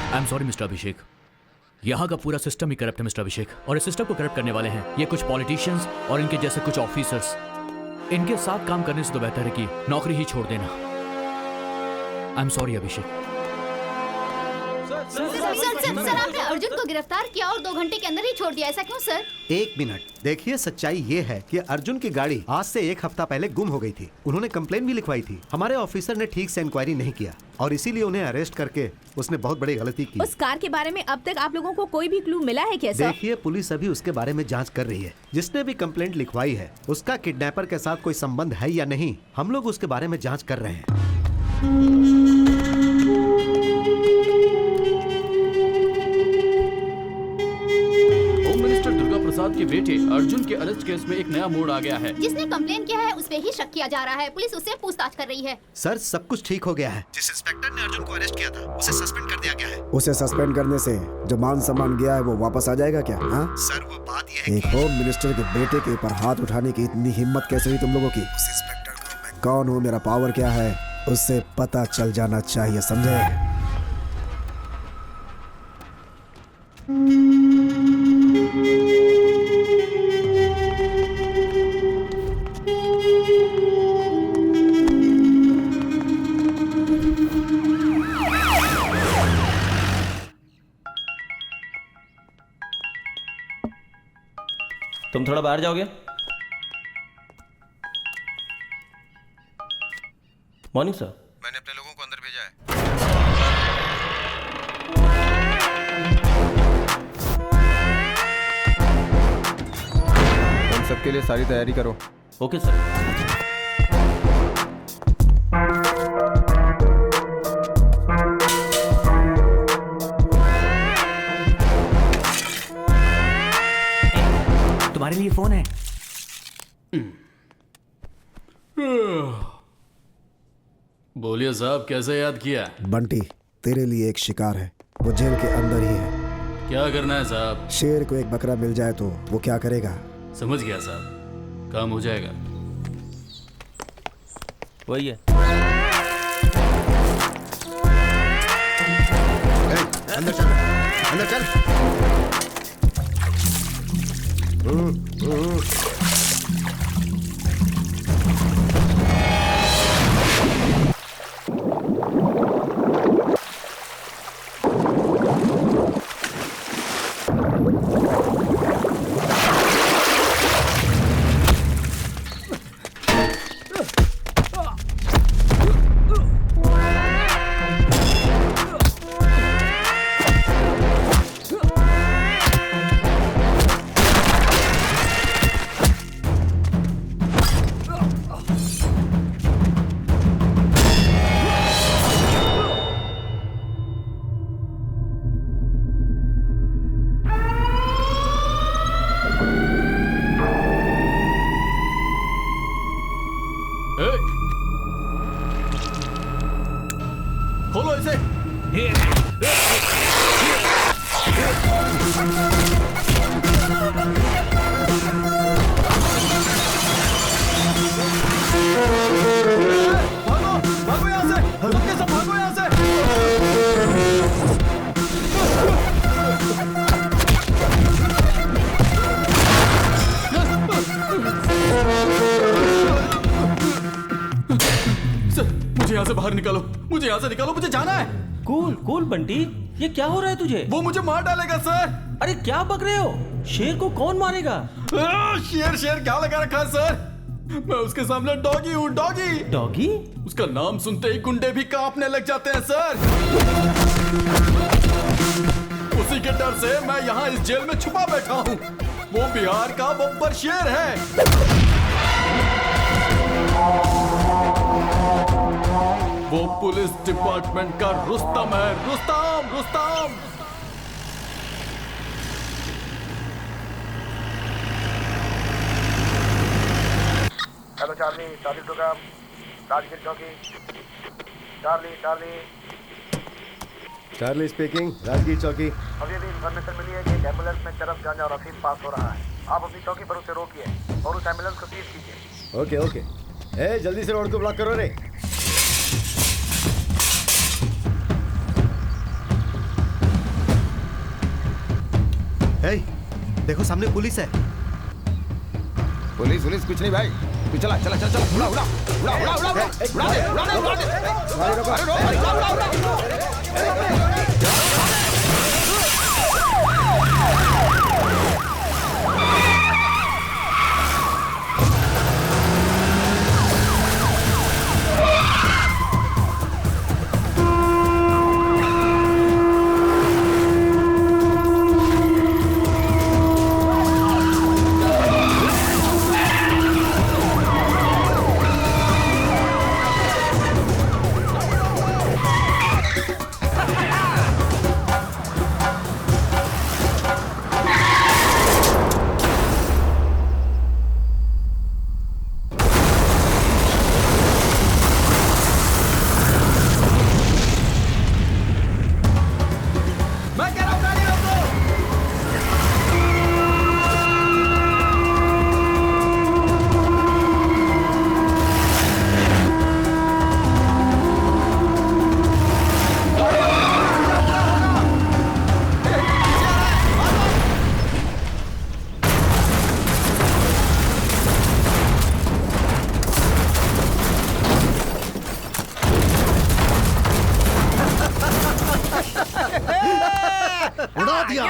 I am sorry mister Abhishek, यहाँ का पूरा सिस्टम ही करप्ट है मिस्टर अभिषेक, और इस सिस्टम को करप्ट करने वाले हैं ये कुछ पॉलिटिशियंस और इनके जैसे कुछ ऑफिसर्स। इनके साथ काम करने से तो बेहतर है कि नौकरी ही छोड़ देना। आई एम सॉरी अभिषेक। सर, आपने अर्जुन को गिरफ्तार किया और 2 घंटे के अंदर ही छोड़ दिया, ऐसा क्यों सर? एक मिनट, देखिए सच्चाई ये है कि अर्जुन की गाड़ी आज से 1 हफ्ता पहले गुम हो गई थी। उन्होंने कंप्लेन भी लिखवाई थी। हमारे ऑफिसर ने ठीक से इंक्वायरी नहीं किया और इसीलिए उन्हें अरेस्ट करके उसने बहुत बड़ी गलती की। उस कार के बारे में अब तक आप लोगों को कोई भी क्लू मिला है क्या सर? देखिए, पुलिस अभी उसके बारे में जांच कर रही है। जिसने भी कंप्लेंट लिखवाई है उसका किडनैपर के साथ कोई संबंध है या नहीं, हम लोग उसके बारे में जांच कर रहे हैं। प्रसाद के बेटे अर्जुन के अरेस्ट केस में एक नया मोड़ आ गया है। जिसने कंप्लेन किया है उस पे ही शक किया जा रहा है। पुलिस उससे पूछताछ कर रही है। सर, सब कुछ ठीक हो गया है। जिस इंस्पेक्टर ने अर्जुन को अरेस्ट किया था उसे सस्पेंड कर दिया गया है। उसे सस्पेंड करने से जो मान सम्मान गया है वो वापस आ जाएगा क्या? हाँ सर, वो बात यह है एक होम मिनिस्टर के बेटे के ऊपर हाथ उठाने की इतनी हिम्मत कैसे हुई तुम लोगों की? उस इंस्पेक्टर को मैं कौन हूँ, मेरा पावर क्या है, उससे पता चल जाना चाहिए, समझे? तुम थोड़ा बाहर जाओगे? Morning sir. मैंने अपने लोगों को अंदर भेजा है। तुम सबके लिए सारी तैयारी करो। Okay sir. तुम्हारे लिए फोन है। बोलिए साहब, कैसे याद किया? बंटी, तेरे लिए एक शिकार है, वो जेल के अंदर ही है। क्या करना है साहब? शेर को एक बकरा मिल जाए तो वो क्या करेगा? समझ गया साहब, काम हो जाएगा। वही है। अंदर चल, अंदर चल। इसे। भागो यहाँ से, सबके सब भागो यहाँ से। सर, मुझे यहाँ से बाहर निकालो, मुझे यहाँ से निकालो, मुझे जाना है। कूल कूल बंटी, ये क्या हो रहा है तुझे? वो मुझे मार डालेगा सर। अरे क्या बक रहे हो? शेर को कौन मारेगा? शेर शेर क्या लगा रखा है सर? मैं उसके सामने डॉगी हूँ, डॉगी। डॉगी? उसका नाम सुनते ही गुंडे भी कांपने लग जाते हैं सर। उसी के डर से मैं यहाँ इस जेल में छुपा बैठा हूँ। वो बिहार का बब्बर शेर है। वो पुलिस डिपार्टमेंट का रुस्तम है, Rustam Rustam. Hello Charlie, Charlie program, Rajgir चौकी। Charlie Charlie Charlie speaking, Rajgir चौकी। अभी अभी इन्फॉर्मेशन मिली है कि एक एम्बुलेंस में चरस गांजा और अफीम पास हो रहा है। आप अपनी चौकी पर उसे रोकिए और उस एम्बुलेंस को सीज कीजिए। Okay okay. ए जल्दी से रोड को ब्लॉक करो रे। हे, देखो सामने पुलिस है। पुलिस पुलिस कुछ नहीं भाई, तू चला चला चला चला, उड़ा उड़ा उड़ा उड़ा उड़ा उड़ा उड़ा दे उड़ा दे उड़ा दे। अरे उड़ा उड़ा उड़ा। उड़ा दिया।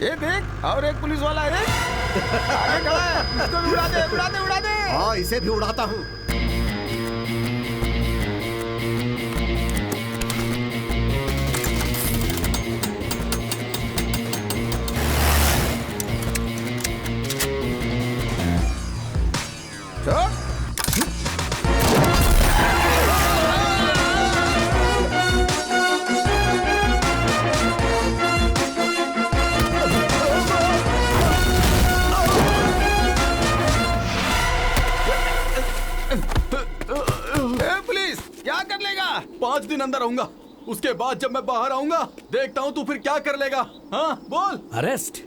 ये देख, और एक पुलिस वाला है, आगे खड़ा है, इसको भी उड़ा दे उड़ा दे उड़ा दे। हाँ, इसे भी उड़ाता हूँ। पुलिस क्या कर लेगा? 5 दिन अंदर रहूंगा, उसके बाद जब मैं बाहर आऊंगा देखता हूँ तू फिर क्या कर लेगा। हाँ बोल। अरेस्ट?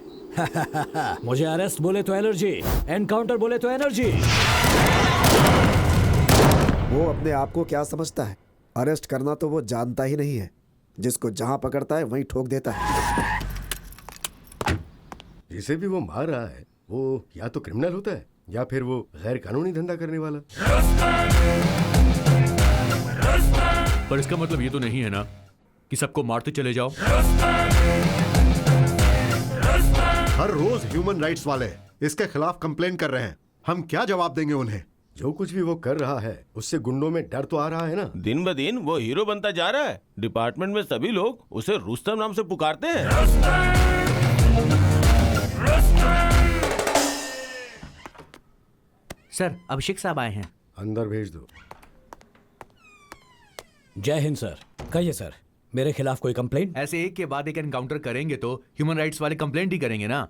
मुझे अरेस्ट बोले तो एलर्जी, एनकाउंटर बोले तो एनर्जी। वो अपने आप को क्या समझता है? अरेस्ट करना तो वो जानता ही नहीं है। जिसको जहां पकड़ता है वहीं ठोक देता है। जिसे भी वो मार रहा है वो या तो क्रिमिनल होता है या फिर वो गैर कानूनी धंधा करने वाला। पर इसका मतलब ये तो नहीं है ना कि सबको मारते चले जाओ। हर रोज ह्यूमन राइट्स वाले इसके खिलाफ कंप्लेन कर रहे हैं। हम क्या जवाब देंगे उन्हें? जो कुछ भी वो कर रहा है उससे गुंडों में डर तो आ रहा है ना। दिन ब दिन वो हीरो बनता जा रहा है। डिपार्टमेंट में सभी लोग उसे रुस्तम नाम से पुकारते हैं। सर, अभिषेक साहब आए हैं। अंदर भेज दो। जय हिंद सर। कहिए सर, मेरे खिलाफ कोई कंप्लेंट? ऐसे एक के बाद एक एनकाउंटर करेंगे तो ह्यूमन राइट्स वाले कंप्लेंट ही करेंगे ना।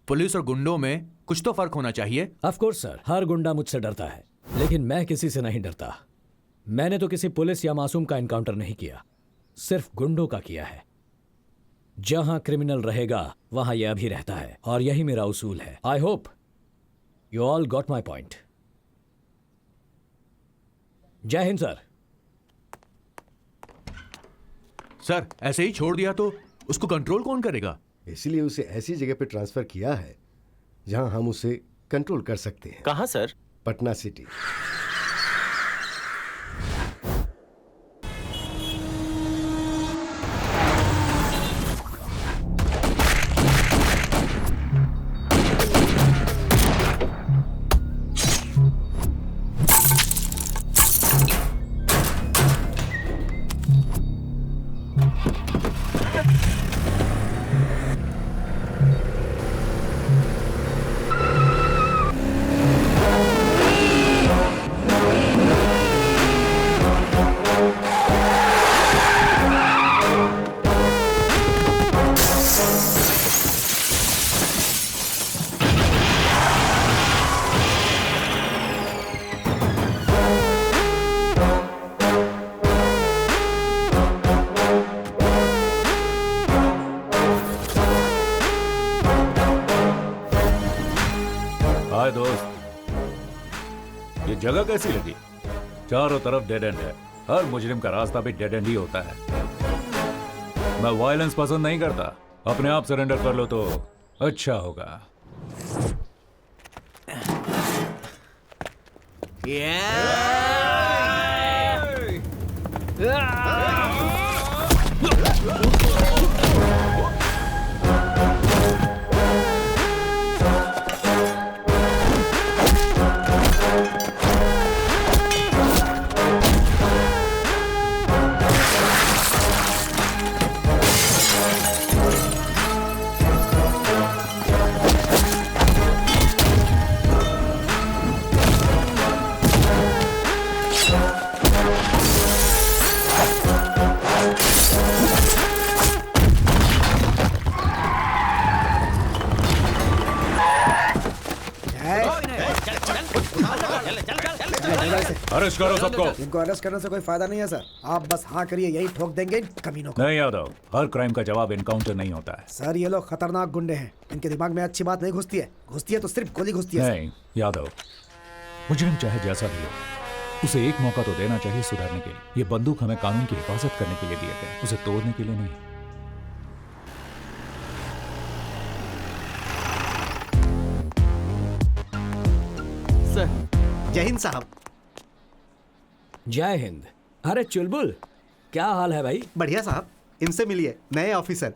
पुलिस और गुंडों में कुछ तो फर्क होना चाहिए। ऑफ कोर्स सर, हर गुंडा मुझसे डरता है, लेकिन मैं किसी से नहीं डरता। मैंने तो किसी पुलिस या मासूम का एनकाउंटर नहीं किया, सिर्फ गुंडों का किया है। जहां क्रिमिनल रहेगा वहां यह अभी रहता है, और यही मेरा उसूल है। I hope you all got my point. जय हिंद सर। सर, ऐसे ही छोड़ दिया तो उसको कंट्रोल कौन करेगा? इसलिए उसे ऐसी जगह पे ट्रांसफर किया है जहां हम उसे कंट्रोल कर सकते हैं। कहां सर? पटना सिटी। हाय दोस्त, ये जगह कैसी लगी? चारों तरफ डेड एंड है। हर मुजरिम का रास्ता भी डेड एंड ही होता है। मैं वायलेंस पसंद नहीं करता। अपने आप सरेंडर कर लो तो अच्छा होगा। अरेस्ट करो सबको। इनको अरेस्ट करने से कोई फायदा नहीं है सर। आप बस हाँ करिए, यही ठोक देंगे इन कमीनों को। नहीं यादव, हर क्राइम का जवाब एनकाउंटर नहीं होता है। सर, ये लोग खतरनाक गुंडे हैं। इनके दिमाग में अच्छी बात नहीं घुसती है, घुसती है तो सिर्फ गोली घुसती है। नहीं यादव, मुजरिम चाहे जैसा भी हो, उसे एक मौका तो देना चाहिए सुधरने के लिए। ये बंदूक हमें कानून की हिफाजत करने के लिए दिए गए, उसे तोड़ने के लिए नहीं। सर, जय हिंद साहब। जय हिंद। अरे चुलबुल, क्या हाल है भाई? बढ़िया साहब, इनसे मिलिए, नए ऑफिसर।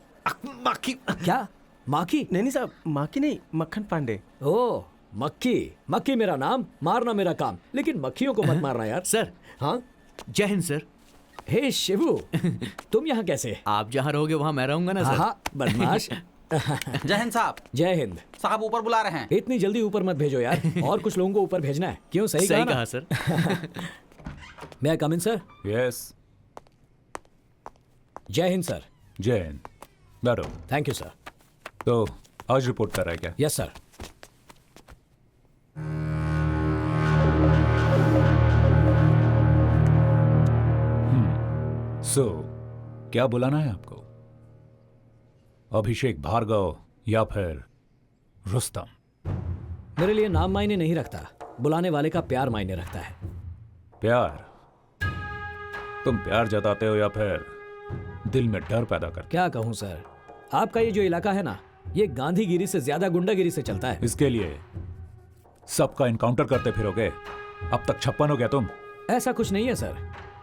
माखी? क्या माखी? नहीं साहब, माखी नहीं, मक्खन पांडे। ओ मक्खी। मक्खी मेरा नाम, मारना मेरा काम, लेकिन मक्खियों को मत मारना यार। सर। हाँ, जय हिंद सर। हे शिवू, तुम यहाँ कैसे? आप जहाँ रहोगे वहाँ मैं रहूंगा ना सर। हाँ, बदमाश। जय हिंद साहब। जय हिंद साहब, ऊपर बुला रहे हैं। इतनी जल्दी ऊपर मत भेजो यार, और कुछ लोगों को ऊपर भेजना है। क्यों? सही कहा सर। मैं कम इन सर? यस। जय हिंद सर। जय हिंद। बैठो। Thank you sir. तो आज रिपोर्ट कर रहा है क्या? Yes sir. क्या बुलाना है आपको? अभिषेक भार्गव या फिर रुस्तम? मेरे लिए नाम मायने नहीं रखता, बुलाने वाले का प्यार मायने रखता है। प्यार? तुम प्यार जताते हो या फिर दिल में डर पैदा करते? क्या कहूं सर, आपका ये जो इलाका है ना, ये गांधीगिरी से ज्यादा गुंडागिरी से चलता है। इसके लिए सबका इनकाउंटर करते फिरोगे? अब तक 56 हो गया तुम। ऐसा कुछ नहीं है सर,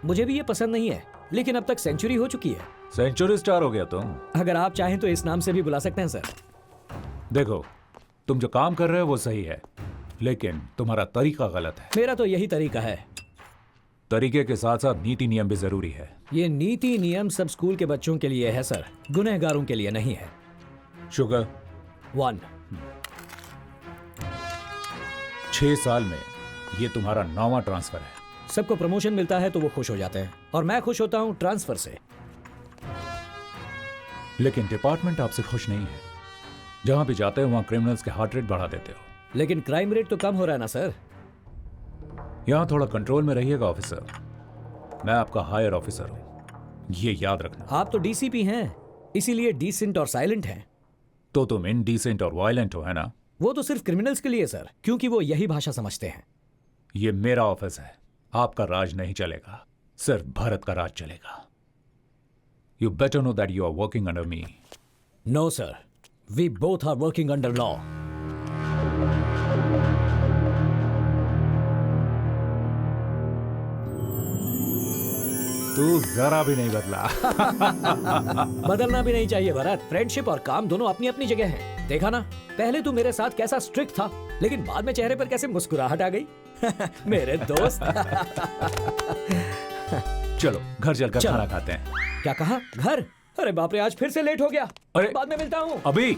मुझे भी ये पसंद नहीं है, लेकिन अब तक सेंचुरी हो चुकी है। सेंचुरी स्टार हो गया तुम। अगर आप चाहें तो इस नाम से भी बुला सकते हैं सर। देखो, तुम जो काम कर रहे हो वो सही है, लेकिन तुम्हारा तरीका गलत है। मेरा तो यही तरीका है। तरीके के साथ साथ नीति नियम भी जरूरी है। ये नीति नियम सब स्कूल के बच्चों के लिए है सर, गुनहगारों के लिए नहीं है। शुगर 1। 6 साल में ये तुम्हारा 9वां ट्रांसफर है। सबको प्रमोशन मिलता है तो वो खुश हो जाते हैं, और मैं खुश होता हूँ ट्रांसफर से। लेकिन डिपार्टमेंट आपसे खुश नहीं है। जहां भी जाते हो वहां क्रिमिनल्स के हार्ट रेट बढ़ा देते हो। लेकिन क्राइम रेट तो कम हो रहा है ना सर। यहां थोड़ा कंट्रोल में रहिएगा ऑफिसर। मैं आपका हायर ऑफिसर हूं, ये याद रखना। आप तो डीसीपी हैं, इसीलिए डिसेंट और साइलेंट हैं। तो तुम इनडिसेंट और वायलेंट हो, है ना? वो तो सिर्फ क्रिमिनल्स के लिए सर, क्योंकि वो यही भाषा समझते हैं। ये मेरा ऑफिस है, आपका राज नहीं चलेगा, सिर्फ भारत का राज चलेगा। You better know that you are working under me. No, sir. We both are working under law. तू जरा भी नहीं बदला। बदलना भी नहीं चाहिए भरत। फ्रेंडशिप और काम दोनों अपनी अपनी जगह हैं। देखा ना, पहले तू मेरे साथ कैसा स्ट्रिक्ट था, लेकिन बाद में चेहरे पर कैसे मुस्कुराहट आ गई। मेरे दोस्त। चलो घर चलकर खाना खाते हैं। क्या कहा? घर? अरे बाप रे, आज फिर से लेट हो गया। अरे बाद में मिलता हूँ। अभी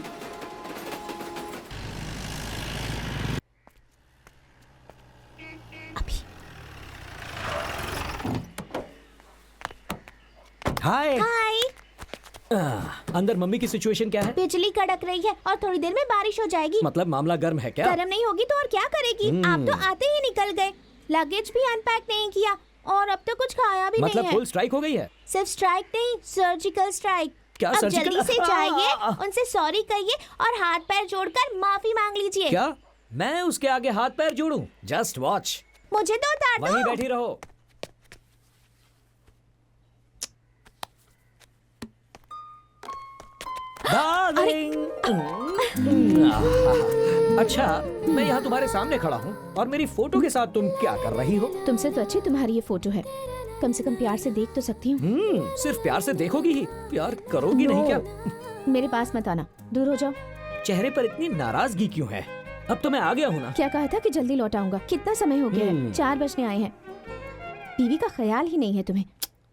हाय। हाय। अंदर मम्मी की सिचुएशन क्या है? बिजली कड़क रही है और थोड़ी देर में बारिश हो जाएगी। मतलब मामला गर्म है क्या? गर्म नहीं होगी तो और क्या करेगी? आप तो आते ही निकल गए, लगेज भी अनपैक नहीं किया और अब तो कुछ खाया भी नहीं है। मतलब फुल स्ट्राइक हो गई है? सिर्फ स्ट्राइक नहीं, सर्जिकल स्ट्राइक। क्या अब सर्जिकल? जल्दी से जाइए, उनसे सॉरी कहिए और हाथ पैर जोड़कर माफी मांग लीजिए। क्या मैं उसके आगे हाथ पैर जोड़ूं? Just watch. मुझे तो उतार दो। वहीं बैठी रहो। अच्छा, मैं यहाँ तुम्हारे सामने खड़ा हूँ और मेरी फोटो के साथ तुम क्या कर रही हो? तुमसे तो अच्छी तुम्हारी ये फोटो है, कम से कम प्यार से देख तो सकती हूँ। सिर्फ प्यार से देखोगी ही, प्यार करोगी नहीं क्या? मेरे पास मत आना, दूर हो जाओ। चेहरे पर इतनी नाराजगी क्यों है? अब तो मैं आ गया हूँ ना। क्या कहा था कि जल्दी लौट आऊंगा? कितना समय हो गया है? 4 बजने आए हैं। बीवी का ख्याल ही नहीं है तुम्हें।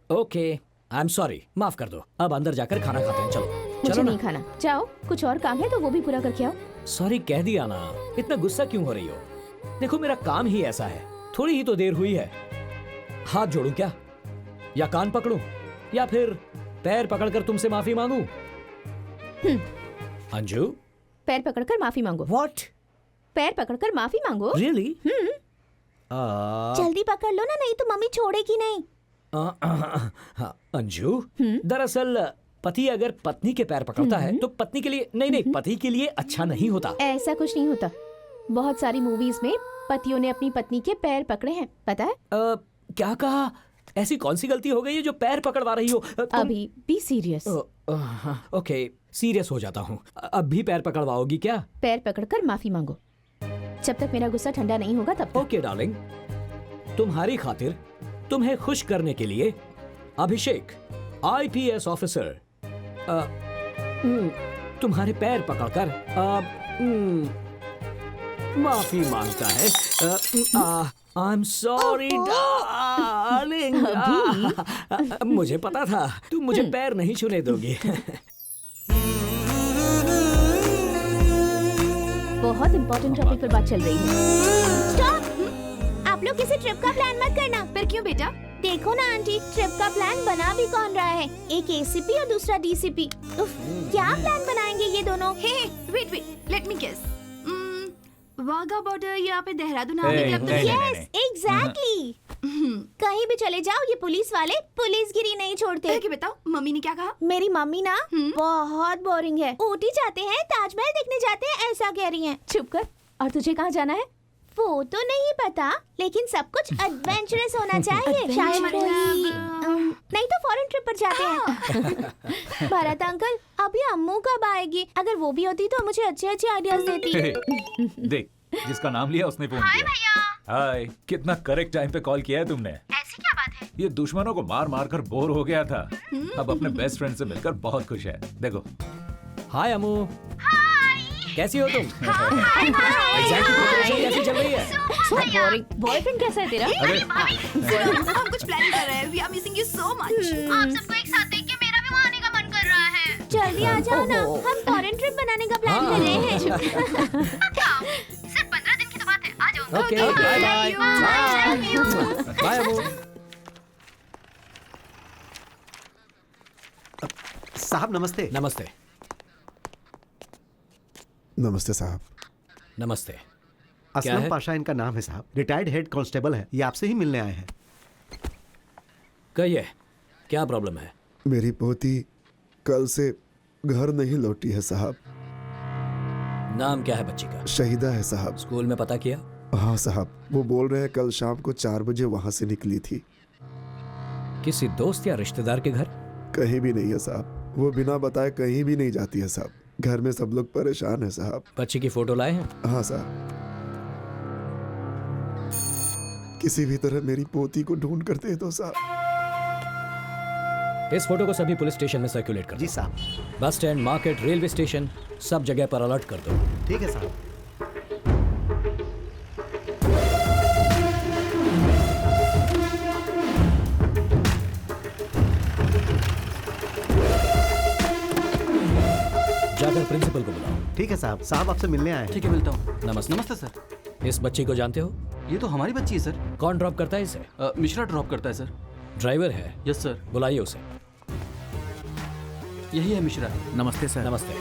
ओके, आई एम सॉरी, माफ कर दो। अब अंदर जाकर खाना खाते हैं। चलो। मुझे नहीं खाना, जाओ। कुछ और काम है तो वो भी पूरा करके आओ। सॉरी कह दिया ना, इतना गुस्सा क्यों हो रही हो? देखो मेरा काम ही ऐसा है, थोड़ी ही तो देर हुई है। हाथ जोड़ूं क्या, या कान पकड़ूं, या फिर पैर पकड़कर तुमसे माफी मांगूं? अंजू, पैर पकड़कर माफी मांगो। What? पैर पकड़कर माफी मांगो? Really? जल्दी पकड़ लो ना, नहीं तो मम्मी छोड़ेगी नहीं। अंजू, दरअसल पति अगर पत्नी के पैर पकड़ता है तो पत्नी के लिए नहीं, पति के लिए अच्छा नहीं होता। ऐसा कुछ नहीं होता। बहुत सारी मूवीज में पतियों ने अपनी पत्नी के पैर पकड़े हैं, पता है? क्या कहा? ऐसी कौन सी गलती हो गई है जो पैर पकड़वा रही हो? अभी बी सीरियस। ओके, सीरियस हो जाता हूँ। अब भी पैर पकड़वाओगी क्या? पैर पकड़कर माफी मांगो, जब तक मेरा गुस्सा ठंडा नहीं होगा तब तक। ओके डार्लिंग, तुम्हारी खातिर तुम्हें खुश करने के लिए अभिषेक IPS ऑफिसर तुम्हारे पैर पकड़कर माफी मांगता है। आई एम सॉरी डार्लिंग। मुझे पता था तुम मुझे पैर नहीं छूने दोगी। बहुत इंपॉर्टेंट टॉपिक पर बात चल रही है। स्टॉप! आप लोग किसी ट्रिप का प्लान मत करना। फिर क्यों बेटा? देखो ना आंटी, ट्रिप का प्लान बना भी कौन रहा है? एक ACP और दूसरा DCP। क्या प्लान बनाएंगे ये दोनों? Wait, let me guess. Wagah border या फिर देहरादून आने के लिए? Yes, exactly. कहीं भी चले जाओ ये पुलिस वाले पुलिसगिरी नहीं छोड़ते। क्या बताओ, मम्मी ने क्या कहा? मेरी मम्मी ना बहुत बोरिंग है। ऊटी जाते हैं, ताजमहल देखने जाते हैं, ऐसा कह रही हैं। चुप कर। और तुझे कहाँ जाना है? वो तो नहीं पता, लेकिन सब कुछ एडवेंचरस होना चाहिए। शायद नहीं तो फॉरेन ट्रिप पर जाते हैं। भरत अंकल, अभी अम्मू कब आएगी? अगर वो भी होती तो मुझे अच्छे अच्छे आइडियाज देती। देख, जिसका नाम लिया उसने फोन किया। हाय, कितना करेक्ट टाइम पे कॉल किया है तुमने। ऐसी क्या बात है? ये दुश्मनों को मार मार कर बोर हो गया था, अब अपने बेस्ट फ्रेंड से मिलकर बहुत खुश है। देखो। हाय अम्मू। हाय। कैसी हो तुम? एग्जाम की प्रिपरेशन कैसी चल रही है? बॉयफ्रेंड कैसा है तेरा? हम कुछ प्लानिंग कर रहे हैं। We are missing you so much. आप सबको एक साथ देख के मेरा भी वहाँ आने का मन कर रहा है। जल्दी आ जाओ ना, हम फॉरेन ट्रिप बनाने का प्लान कर रहे हैं। सिर्फ 15 दिन की तो बात है, आ जाओ। Okay, bye bye. Bye Abu. साहब नमस्ते। नमस्ते। नमस्ते साहब। नमस्ते। असलम पाशा इनका नाम है साहब, रिटायर्ड हेड कांस्टेबल है, ये आपसे ही मिलने आए हैं। कहिए क्या प्रॉब्लम है? मेरी पोती कल से घर नहीं लौटी है साहब। नाम क्या है बच्ची का? शहीदा है साहब। स्कूल में पता किया? हाँ साहब, वो बोल रहे हैं कल शाम को 4 बजे वहां से निकली थी। किसी दोस्त या रिश्तेदार के घर? कहीं भी नहीं है साहब, वो बिना बताए कहीं भी नहीं जाती है साहब। घर में सब लोग परेशान है साहब। बच्ची की फोटो लाए हैं? हाँ साहब, किसी भी तरह मेरी पोती को ढूंढ कर दे दो साहब। इस फोटो को सभी पुलिस स्टेशन में सर्कुलेट कर दो। जी साहब। Bus stand, market, railway station, सब जगह पर अलर्ट कर दो। ठीक है साहब। जाकर प्रिंसिपल को बुलाओ। ठीक है साहब। साहब आपसे मिलने आए हैं। ठीक है, मिलता हूँ। नमस्ते। नमस्ते सर। इस बच्ची को जानते हो? ये तो हमारी बच्ची है सर। कौन ड्रॉप करता है इसे? मिश्रा ड्रॉप करता है सर। ड्राइवर है? Yes sir. बुलाइए उसे। यही है मिश्रा। नमस्ते सर। नमस्ते।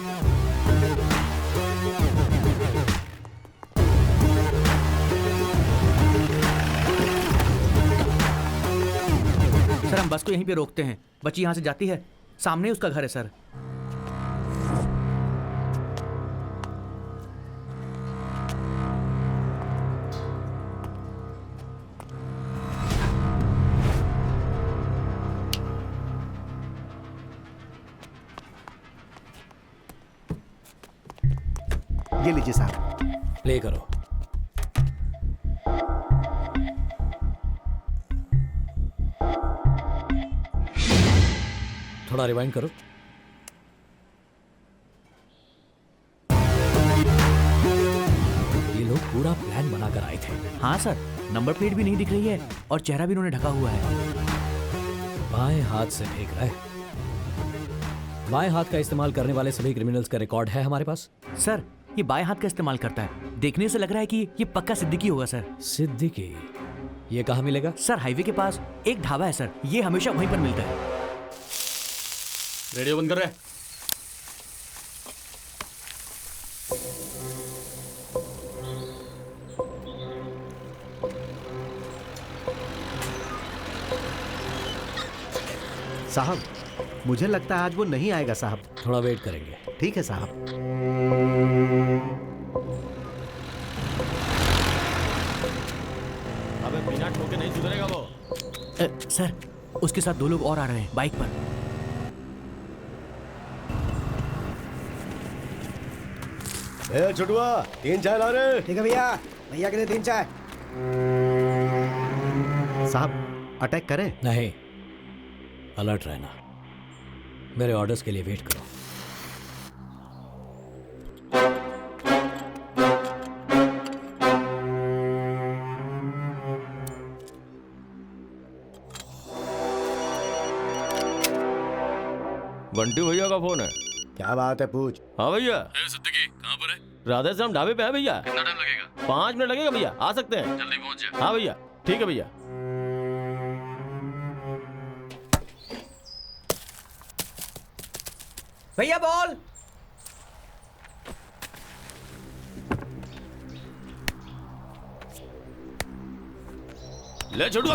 सर हम बस को यहीं पे रोकते हैं। बच्ची यहाँ से जाती है, सामने उसका घर है सर। ये लीजिए साहब। प्ले करो। थोड़ा रिवाइंड करो। ये लोग पूरा प्लान बनाकर आए थे। हाँ सर, नंबर प्लेट भी नहीं दिख रही है और चेहरा भी इन्होंने ढका हुआ है। बाएं हाथ से फेंक रहा है। बाएं हाथ का इस्तेमाल करने वाले सभी क्रिमिनल्स का रिकॉर्ड है हमारे पास। सर ये बाएं हाथ का इस्तेमाल करता है। देखने से लग रहा है कि ये पक्का सिद्दीकी होगा सर। सिद्दीकी? ये कहाँ मिलेगा? सर हाईवे के पास एक ढाबा है सर, ये हमेशा वहीं पर मिलता है। रेडियो बंद कर रहे। साहब मुझे लगता है आज वो नहीं आएगा साहब। थोड़ा वेट करेंगे। ठीक है साहब। अबे बिना ठोके नहीं सुधरेगा वो। सर उसके साथ 2 लोग और आ रहे हैं बाइक पर। छुटुआ 3 चाय ला रहे। ठीक है भैया, भैया के लिए 3 चाय। साहब अटैक करें? नहीं, अलर्ट रहना। मेरे ऑर्डर्स के लिए वेट करो। बंटी भैया का फोन है। क्या बात है, पूछ। हाँ भैया। सिद्दीकी कहाँ पर है? राधे श्याम ढाबे पे है भैया। कितना टाइम लगेगा? 5 मिनट लगेगा भैया, आ सकते हैं। जल्दी पहुँच जाए। हाँ भैया, ठीक है भैया। भैया बॉल। ले छोटू।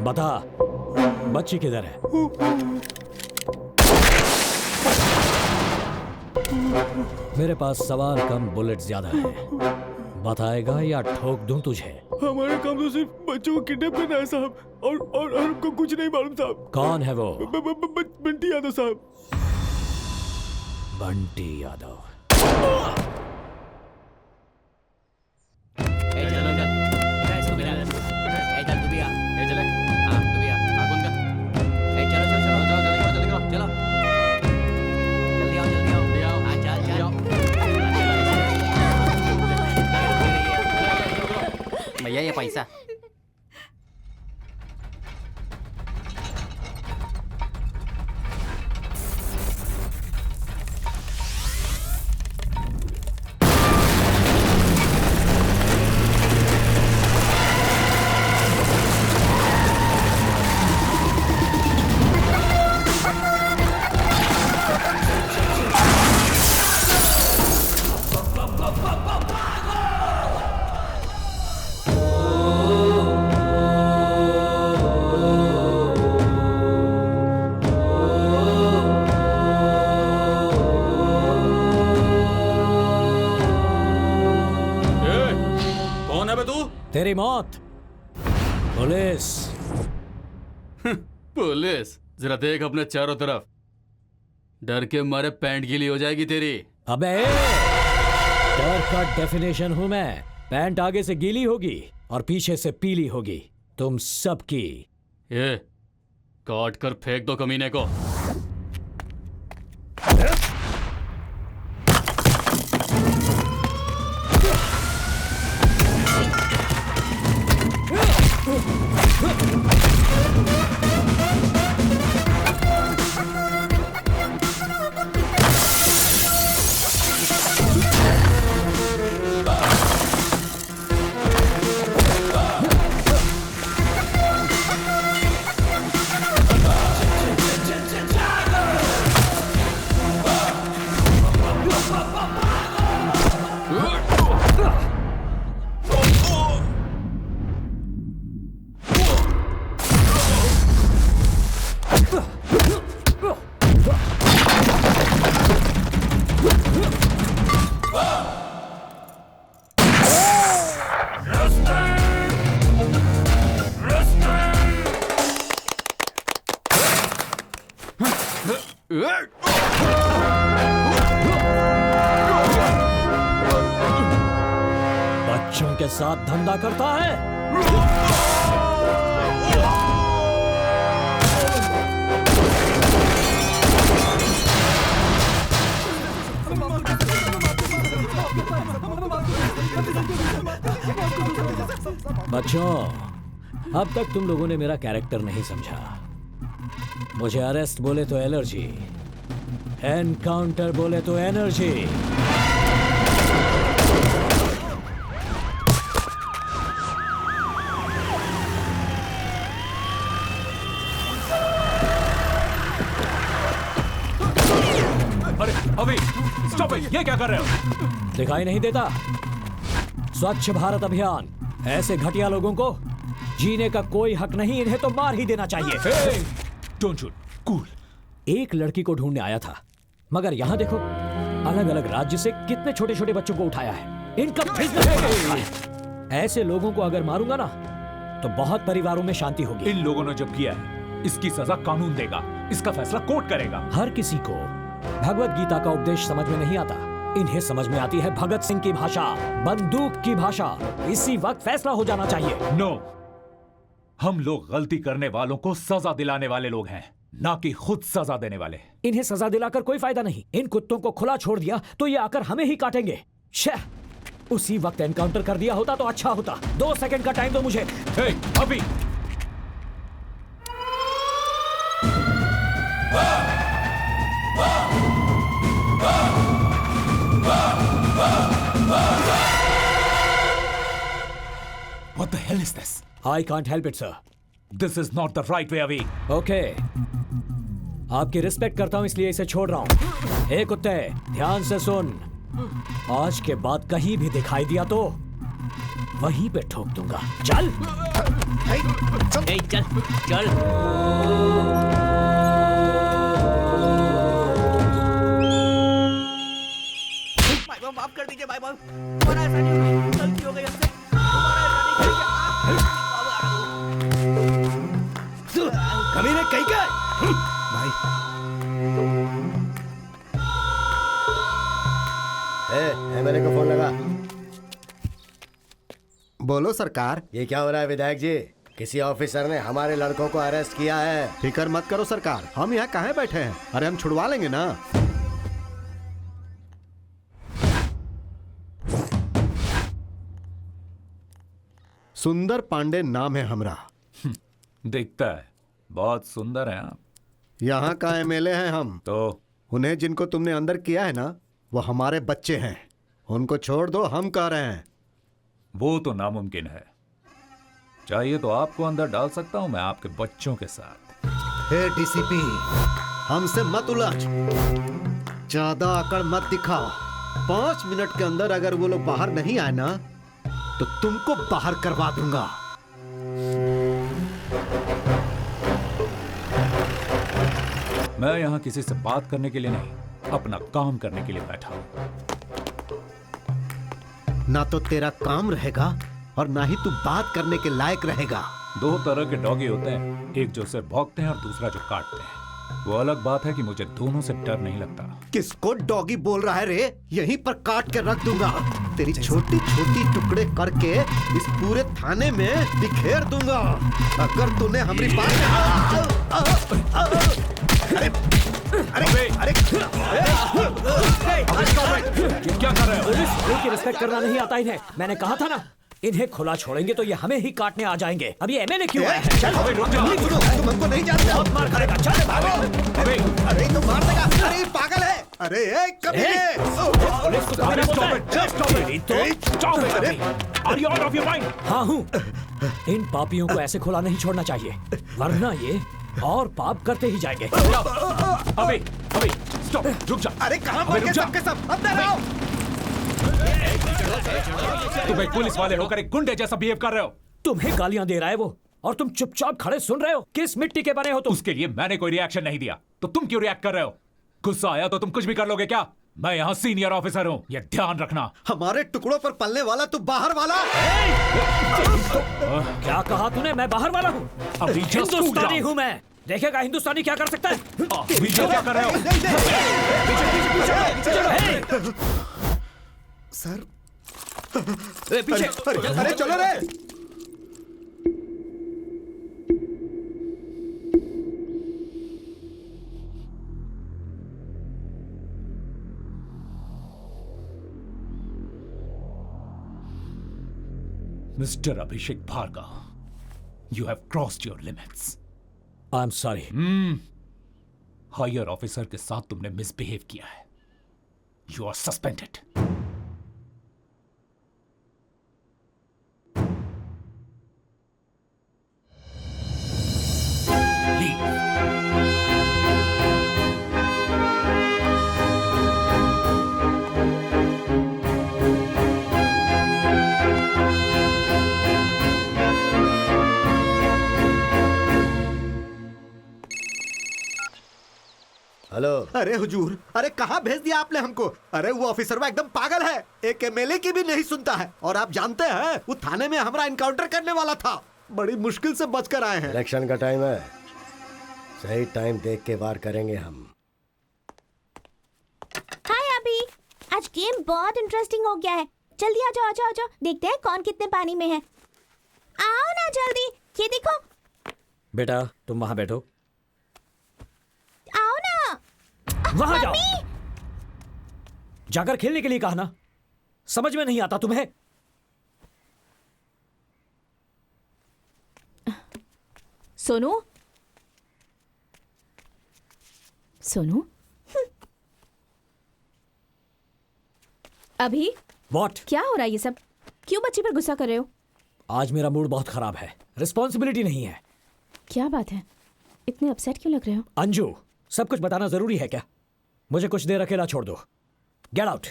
बता, बच्ची किधर है? मेरे पास सवाल कम, बुलेट ज्यादा है। बताएगा या ठोक दूं तुझे? हमारा काम तो सिर्फ बच्चों को किडनैप करना है साहब, और हमको कुछ नहीं मालूम साहब। कौन है वो? बंटी यादव साहब। बंटी यादव। भैया ये पैसा। तेरी मौत। पुलिस। पुलिस? जरा देख अपने चारों तरफ, डर के मारे पैंट गीली हो जाएगी तेरी। अबे, डर का डेफिनेशन हूं मैं। पैंट आगे से गीली होगी और पीछे से पीली होगी, तुम सबकी। ये काट कर फेंक दो कमीने को। बच्चों के साथ धंधा करता है। बच्चों, अब तक तुम लोगों ने मेरा कैरेक्टर नहीं समझा। मुझे अरेस्ट बोले तो एलर्जी, एनकाउंटर बोले तो एनर्जी। अरे अभी स्टॉप इट, ये क्या कर रहे हो? दिखाई नहीं देता? स्वच्छ भारत अभियान। ऐसे घटिया लोगों को जीने का कोई हक नहीं, इन्हें तो मार ही देना चाहिए। Don't shoot, cool. एक लड़की को ढूंढने आया था, मगर यहाँ देखो, अलग अलग राज्य से कितने छोटे छोटे बच्चों को उठाया है। इनका बिजनेस है। ऐसे लोगों को अगर मारूंगा ना, तो बहुत परिवारों में शांति होगी। इन लोगों ने जब किया है, इसकी सजा कानून देगा, इसका फैसला कोर्ट करेगा। हर किसी को भगवत गीता का उपदेश समझ में नहीं आता, इन्हें समझ में आती है भगत सिंह की भाषा, बंदूक की भाषा। इसी वक्त फैसला हो जाना चाहिए। नो, हम लोग गलती करने वालों को सजा दिलाने वाले लोग हैं, ना कि खुद सजा देने वाले। इन्हें सजा दिलाकर कोई फायदा नहीं। इन कुत्तों को खुला छोड़ दिया तो ये आकर हमें ही काटेंगे। शह, उसी वक्त एनकाउंटर कर दिया होता तो अच्छा होता। 2 सेकंड का टाइम दो मुझे। अभी What the hell is this? I can't help it, sir. This is not the right way, Avi. Okay. आपकी रिस्पेक्ट करता हूं इसलिए इसे छोड़ रहा हूं। ए कुत्ते, ध्यान से सुन। आज के बाद कहीं भी दिखाई दिया तो वहीं पे ठोक दूंगा। चल ए, चल चल। माफ कर दीजिए भाई बाबू, हमारा ऐसा नहीं होगा, गलती हो गई हमसे, कमीने कहीं का एमएलए को फोन लगा। बोलो सरकार। ये क्या हो रहा है विधायक जी? किसी ऑफिसर ने हमारे लड़कों को अरेस्ट किया है। फिक्र मत करो सरकार, हम यहाँ काहे बैठे हैं? अरे हम छुड़वा लेंगे ना। सुंदर पांडे नाम है हमरा। दिखता है बहुत सुंदर है आप। यहाँ का एमएलए हैं हम। तो उन्हें जिनको तुमने अंदर किया है ना, वो हमारे बच्चे हैं। उनको छोड़ दो, हम कह रहे हैं। वो तो नामुमकिन है। चाहिए तो आपको अंदर डाल सकता हूं मैं आपके बच्चों के साथ। हे डीसीपी, हमसे मत उलझ, ज्यादा अकड़ मत दिखाओ। 5 मिनट के अंदर अगर वो लोग बाहर नहीं आए ना, तो तुमको बाहर करवा दूंगा। मैं यहाँ किसी से बात करने के लिए नहीं, अपना काम करने के लिए बैठा हूं। ना तो तेरा काम रहेगा और ना ही तू बात करने के लायक रहेगा। 2 तरह के डॉगी होते हैं, एक जो सिर्फ भौंकते हैं और दूसरा जो काटते हैं। वो अलग बात है कि मुझे दोनों से डर नहीं लगता। किसको डॉगी बोल रहा है रे? यहीं पर काट के रख दूंगा। तेरी छोटी छोटी टुकड़े करके इस पूरे थाने में बिखेर दूंगा। अगर तूने हमारी बात क्या कर रहे हो? पुलिस की रिस्पेक्ट करना नहीं आता इन्हें। मैंने कहा था ना, इन्हें खुला छोड़ेंगे तो ये हमें ही काटने आ जाएंगे। अभी एमएलए क्यों आया है? चल रुक जा। तुम हमको नहीं जानते। बहुत मार खाएगा। चल भागो। अरे तो मार देगा। अरे पागल है। अरे कमीने। पुलिस को कमीने बोलता है। Are you out of your mind? हाँ हूँ। इन पापियों को ऐसे खुला नहीं छोड़ना चाहिए, वरना ये और पाप करते ही जाएंगे। अबे स्टॉप, रुक जा। अरे कहाँ भाग गए सबके सब? अंदर आओ। तुम एक पुलिस वाले होकर एक गुंडे जैसा बिहेव कर रहे हो। तुम्हें गालियां दे रहा है वो, और तुम चुपचाप खड़े सुन रहे हो। किस मिट्टी के बने हो तुम? उसके लिए मैंने कोई रिएक्शन नहीं दिया, तो तुम क्यों रिएक्ट कर रहे हो? गुस्सा आया तो तुम कुछ भी कर लोगे क्या? मैं यहाँ सीनियर ऑफिसर हूँ, ये ध्यान रखना। हमारे टुकड़ों पर पलने वाला तू बाहर वाला। क्या कहा तूने? मैं बाहर वाला हूँ? अभी हिंदुस्तानी हूँ मैं। देखेगा हिंदुस्तानी क्या कर सकता है। क्या कर रहे हो? सर पीछे। अरे चलो रे। Mister Abhishek Bhargava, you have crossed your limits. I'm sorry. Higher officer के साथ तुमने मिसबिहेव किया है। You are suspended. हेलो। अरे हुजूर, अरे कहाँ भेज दिया आपने हमको? अरे वो ऑफिसर वो एकदम पागल है, एक एमएलए की भी नहीं सुनता है। और आप जानते हैं वो थाने में हमारा इनकाउंटर करने वाला था। बड़ी मुश्किल से बचकर आए हैं। इलेक्शन का टाइम है, सही टाइम देख के वार करेंगे हम। हाय अभी, आज गेम बहुत इंटरेस्टिंग हो गया है। जल्दी आ जाओ, आ जाओ, आ जाओ। देखते हैं कौन कितने पानी में है। आओ ना जल्दी, ये देखो। बेटा तुम वहां बैठो। आओ ना। वहां जाओ। जाकर खेलने के लिए कहा ना, समझ में नहीं आता तुम्हें? सोनू, सोनू। अभी व्हाट? क्या हो रहा है ये सब? क्यों बच्ची पर गुस्सा कर रहे हो? आज मेरा मूड बहुत खराब है, रिस्पॉन्सिबिलिटी नहीं है। क्या बात है, इतने अपसेट क्यों लग रहे हो? अंजू, सब कुछ बताना जरूरी है क्या? मुझे कुछ देर अकेला छोड़ दो। Get out.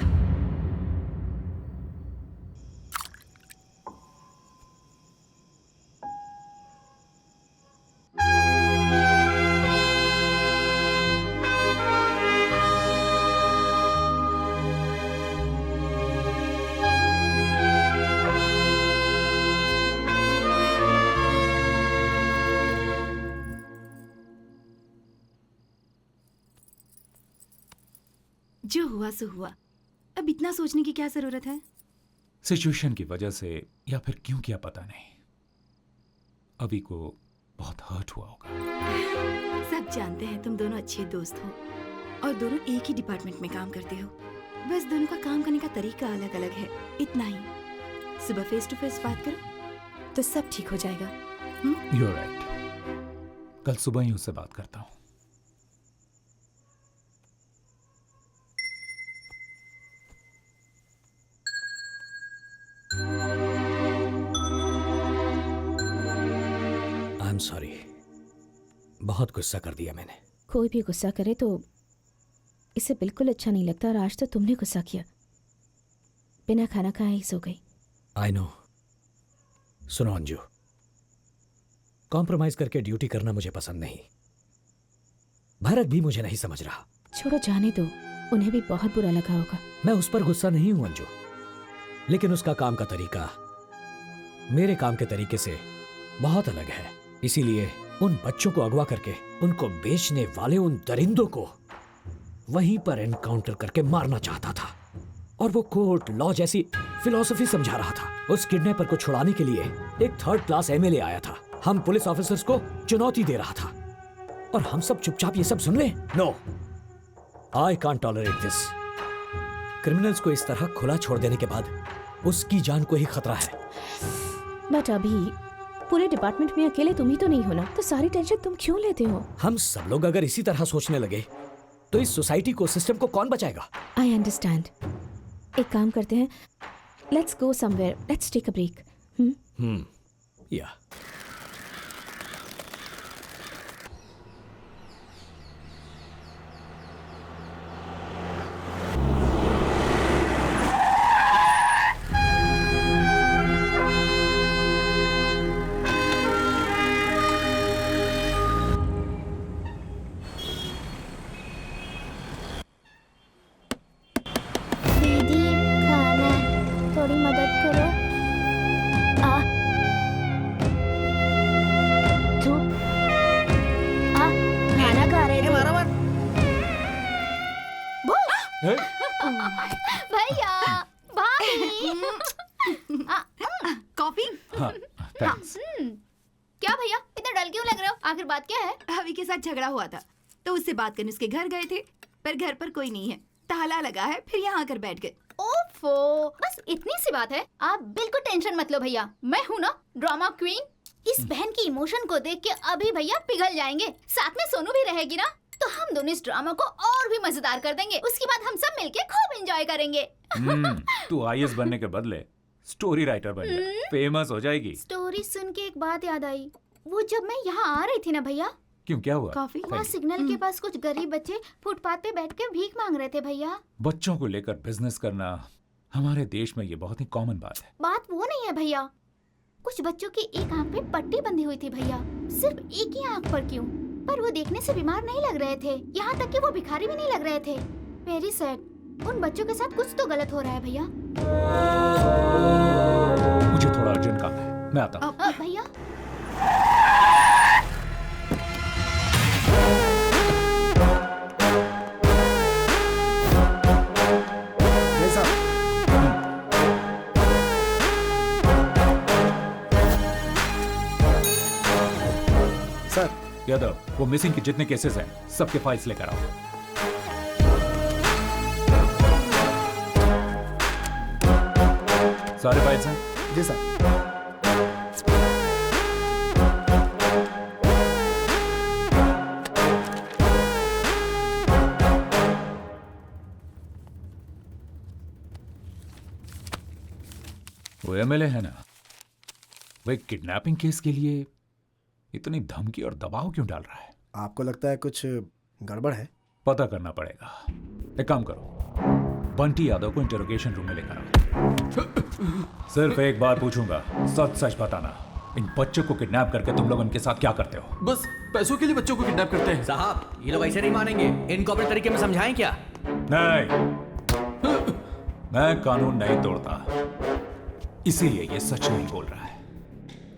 जो हुआ सो हुआ, अब इतना सोचने की क्या जरूरत है? सिचुएशन की वजह से या फिर क्यों किया पता नहीं, अभी को बहुत हर्ट हुआ होगा। सब जानते हैं तुम दोनों अच्छे दोस्त हो और दोनों एक ही डिपार्टमेंट में काम करते हो। बस दोनों का काम करने का तरीका अलग अलग है, इतना ही। सुबह फेस टू फेस बात करो तो सब ठीक हो जाएगा। You're right. कल सुबह ही उससे बात करता हूँ। आई एम सॉरी, बहुत गुस्सा कर दिया मैंने। कोई भी गुस्सा करे तो इसे बिल्कुल अच्छा नहीं लगता, और आज तो तुमने गुस्सा किया। बिना खाना खाए ही सो गई। I know. सुनो अंजू, कॉम्प्रोमाइज करके ड्यूटी करना मुझे पसंद नहीं। भारत भी मुझे नहीं समझ रहा। छोड़ो, जाने दो, उन्हें भी बहुत बुरा लगा होगा। मैं उस पर गुस्सा नहीं हूं अंजू, लेकिन उसका काम का तरीका मेरे काम के तरीके से बहुत अलग है। इसीलिए उन बच्चों को अगवा करके उनको बेचने वाले उन दरिंदों को वहीं पर एनकाउंटर करके मारना चाहता था, और वो कोर्ट लॉ जैसी फिलॉसफी समझा रहा था। उस किडनैपर को छुड़ाने के लिए एक 3rd क्लास एमएलए आया था। हम पुलिस ऑफिसर्स को चुनौती दे रहा था, और हम सब चुपचाप ये सब सुन ले। No, I can't tolerate this. Criminals को इस तरह खुला छोड़ देने के बाद उसकी जान को ही खतरा है। बट अभी पूरे डिपार्टमेंट में अकेले तुम ही तो नहीं हो ना, तो सारी टेंशन तुम क्यों लेते हो? हम सब लोग अगर इसी तरह सोचने लगे तो इस सोसाइटी को, सिस्टम को कौन बचाएगा? I understand. एक काम करते हैं, let's go somewhere, let's take a break. या दीदी, खाना, थोड़ी मदद करो। तू खाना खा रहे थे? भैया, भाभी। कॉफी? हाँ, थैंक्स। क्या भैया, इतना डल क्यों लग रहे हो? आखिर बात क्या है? हवी के साथ झगड़ा हुआ था तो उससे बात करने उसके घर गए थे, पर घर पर कोई नहीं है, ताला लगा है, फिर यहाँ आकर बैठ गए। ओफो, बस इतनी सी बात है। आप बिल्कुल टेंशन मत लो भैया, मैं हूँ ना ड्रामा क्वीन। इस बहन की इमोशन को देख के अभी भैया पिघल जाएंगे। साथ में सोनू भी रहेगी ना, तो हम दोनों इस ड्रामा को और भी मजेदार कर देंगे। उसके बाद हम सब मिलके खूब एंजॉय करेंगे। तू आईएएस बनने के बदले स्टोरी राइटर बन जा, फेमस हो जाएगी। स्टोरी सुन के एक बात याद आई। वो जब मैं यहाँ आ रही थी ना भैया, क्यों, क्या हुआ? कॉफी? वहाँ सिग्नल के पास कुछ गरीब बच्चे फुटपाथ पे बैठ के भीख मांग रहे थे भैया। बच्चों को लेकर बिजनेस करना हमारे देश में ये बहुत ही कॉमन बात है। बात वो नहीं है भैया, कुछ बच्चों की एक आंख पे पट्टी बंधी हुई थी भैया, सिर्फ एक ही आंख पर। क्यों? पर वो देखने से बीमार नहीं लग रहे थे, यहाँ तक कि वो भिखारी भी नहीं लग रहे थे। Very sad. उन बच्चों के साथ कुछ तो गलत हो रहा है भैया। मुझे थोड़ा अर्जेंट काम है, मैं आता हूँ। भैया सर, यादव, वो मिसिंग के जितने केसेस हैं सबके फाइल्स लेकर आओ। सारे फाइल्स हैं? जी सर। वो एमएलए है ना, वो एक किडनैपिंग केस के लिए इतनी धमकी और दबाव क्यों डाल रहा है? आपको लगता है कुछ गड़बड़ है? पता करना पड़ेगा। एक काम करो, बंटी यादव को इंटरोगेशन रूम में लेकर आओ। सिर्फ एक बार पूछूंगा, सच सच बताना, इन बच्चों को किडनैप करके तुम लोग उनके साथ क्या करते हो? बस पैसों के लिए बच्चों को किडनैप करते हैं। साहब, ये लोग ऐसे नहीं मानेंगे। इनको अपने तरीके में समझाएं क्या? नहीं, मैं कानून नहीं तोड़ता, इसीलिए ये सच नहीं बोल रहा है।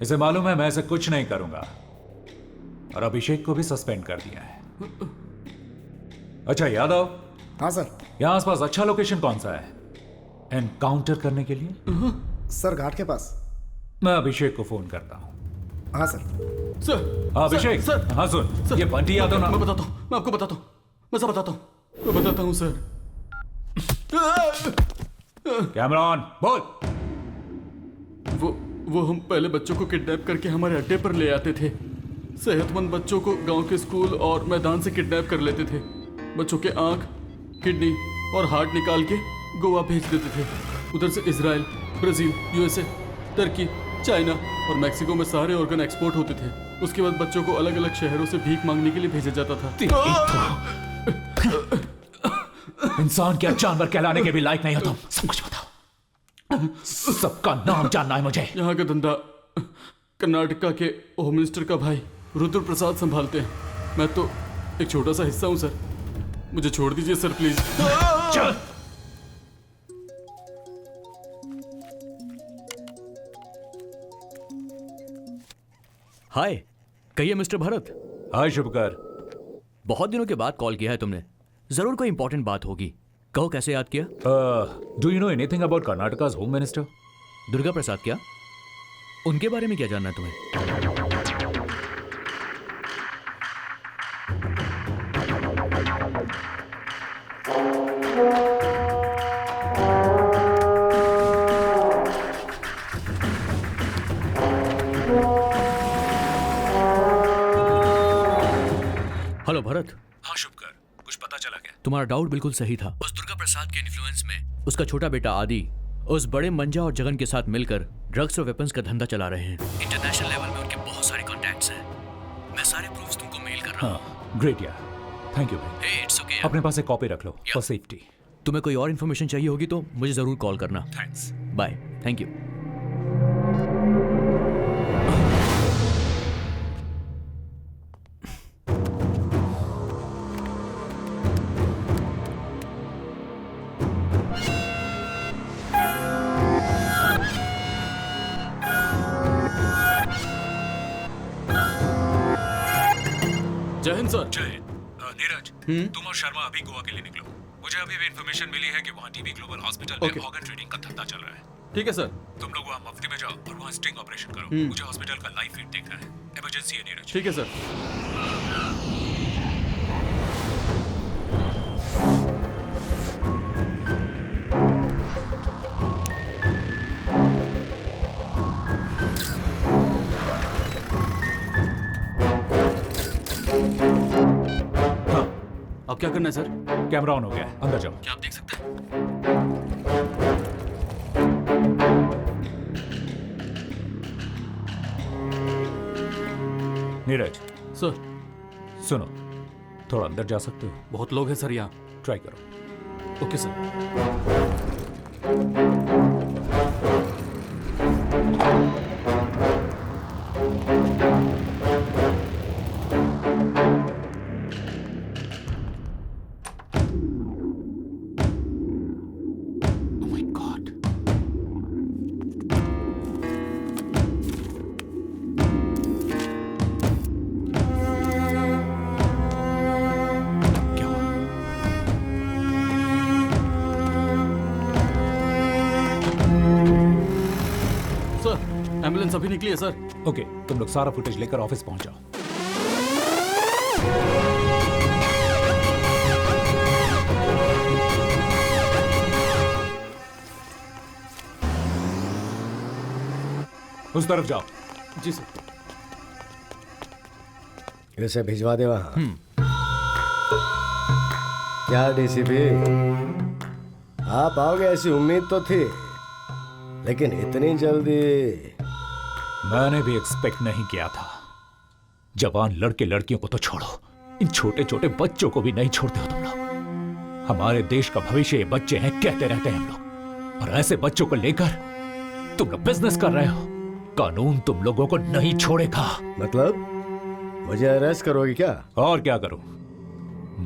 इसे मालूम है मैं ऐसे कुछ नहीं करूंगा, और अभिषेक को भी सस्पेंड कर दिया है। अच्छा यादव। हाँ सर। यहाँ आसपास अच्छा लोकेशन कौन सा है एनकाउंटर करने के लिए? सर घाट के पास। मैं अभिषेक को फोन करता हूँ। हाँ सर। सर अभिषेक सर, हाँ सुन, ये बंटी यादव ना। मैं बताता हूँ, मैं आपको बताता हूँ, मैं सब बताता हूँ, मैं बताता हूँ सर। कैमरॉन बोल। वो हम पहले बच्चों को किडनैप करके हमारे अड्डे पर ले आते थे। सेहतमंद बच्चों को गांव के स्कूल और मैदान से किडनैप कर लेते थे। बच्चों के आंख, किडनी और हार्ट निकाल के गोवा भेज देते थे। उधर से इजराइल, ब्राजील, यूएसए, तुर्की, चाइना और मैक्सिको में सारे ऑर्गन एक्सपोर्ट होते थे। उसके बाद बच्चों को अलग अलग शहरों से भीख मांगने के लिए भेजा जाता था। इंसान क्या जानवर कहलाने के भी लायक नहीं हो तुम। सब कुछ बताओ, सबका नाम जानना है मुझे। यहाँ का धंधा कर्नाटका के होम मिनिस्टर का भाई रुद्र प्रसाद संभालते हैं। मैं तो एक छोटा सा हिस्सा हूँ सर, मुझे छोड़ दीजिए सर प्लीज। चल। हाय, कहिए मिस्टर भरत। हाय शुभकर। बहुत दिनों के बाद कॉल किया है तुमने, जरूर कोई इंपॉर्टेंट बात होगी। कहो कैसे याद किया? Do you know anything about Karnataka's home minister? Durga Prasad क्या? उनके बारे में क्या जानना है तुम्हें? हेलो भरत। हाँ शुभकर, कुछ पता चला क्या? तुम्हारा डाउट बिल्कुल सही था। उस दुर्गा प्रसाद के इन्फ्लुएंस में उसका छोटा बेटा आदि उस बड़े मंजा और जगन के साथ मिलकर ड्रग्स और वेपन्स का धंधा चला रहे हैं। इंटरनेशनल लेवल में उनके बहुत सारे कॉन्टैक्ट्स हैं। मैं सारे प्रूफ्स तुमको मेल कर रहा हूँ। ग्रेट यार, थैंक यू भाई। It's okay. अपने पास एक कॉपी रख लो फॉर सेफ्टी। तुम्हें कोई और इन्फॉर्मेशन चाहिए होगी तो मुझे जरूर कॉल करना। थैंक्स। बाय। Thank you. जय हिंद सर। जय हिंद। नीरज, तुम और शर्मा अभी गोवा के लिए निकलो। मुझे अभी भी इन्फॉर्मेशन मिली है कि वहाँ टीबी ग्लोबल हॉस्पिटल में ऑर्गन ट्रेडिंग का धंधा चल रहा है। ठीक है सर। तुम लोग वहाँ मुफ्ती में जाओ और वहाँ स्टिंग ऑपरेशन करो। मुझे हॉस्पिटल का लाइव फीड देखना है। इमरजेंसी है नीरज। ठीक है सर। अब क्या करना है सर? कैमरा ऑन हो गया है, अंदर जाओ। क्या आप देख सकते हैं? नीरज सर। सुनो, थोड़ा अंदर जा सकते हो? बहुत लोग हैं सर यहाँ। ट्राई करो। Okay sir. एम्बुलेंस अभी निकली है सर। ओके, तुम लोग सारा फुटेज लेकर ऑफिस पहुंच जाओ। उस तरफ जाओ। जी सर। इसे भिजवा दे वहां। क्या डीसीपी, आप आओगे ऐसी उम्मीद तो थी, लेकिन इतनी जल्दी मैंने भी एक्सपेक्ट नहीं किया था। जवान लड़के लड़कियों को तो छोड़ो, इन छोटे छोटे बच्चों को भी नहीं छोड़ते हो तुम लोग। हमारे देश का भविष्य ये बच्चे हैं, कहते रहते हैं हम लोग, और ऐसे बच्चों को लेकर तुम लोग बिजनेस कर रहे हो। कानून तुम लोगों को नहीं छोड़ेगा। मतलब मुझे अरेस्ट करोगे क्या? और क्या करूं?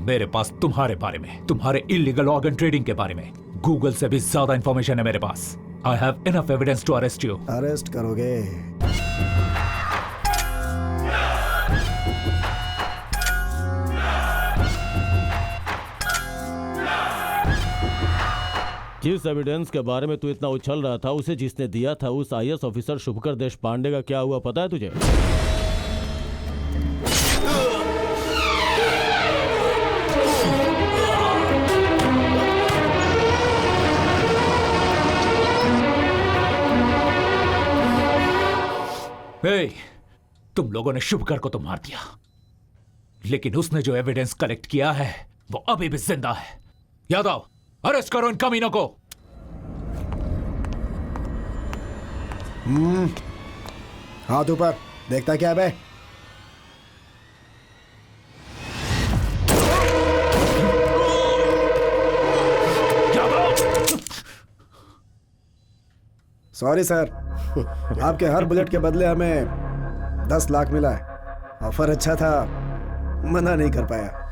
मेरे पास तुम्हारे बारे में, तुम्हारे इलीगल ऑर्गन ट्रेडिंग के बारे में गूगल से भी ज्यादा इंफॉर्मेशन है मेरे पास। I have enough evidence to arrest you. Arrest करोगे? जिस एविडेंस के बारे में तू इतना उछल रहा था उसे जिसने दिया था उस आईएएस ऑफिसर शुभकर देश पांडे का क्या हुआ पता है तुझे? हे, तुम लोगों ने शुभकर को तो मार दिया, लेकिन उसने जो एविडेंस कलेक्ट किया है वो अभी भी जिंदा है। यादव, अरेस्ट करो इन कमीनों को। हाथ ऊपर, देखता क्या है बे? सॉरी सर, आपके हर बुलेट के बदले हमें 10 लाख मिला है। ऑफर अच्छा था, मना नहीं कर पाया।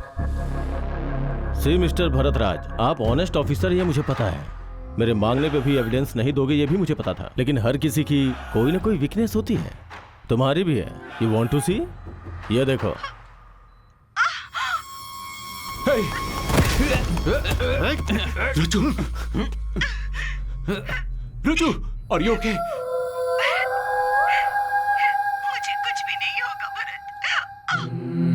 सी मिस्टर भरतराज, आप ऑनेस्ट ऑफिसर ये मुझे पता है। मेरे मांगने पे भी एविडेंस नहीं दोगे ये भी मुझे पता था, लेकिन हर किसी की कोई ना कोई वीकनेस होती है, तुम्हारी भी है। यू वांट टू सी? ये देखो। रुचु, और यू ओके? मुझे कुछ भी नहीं होगा भरत।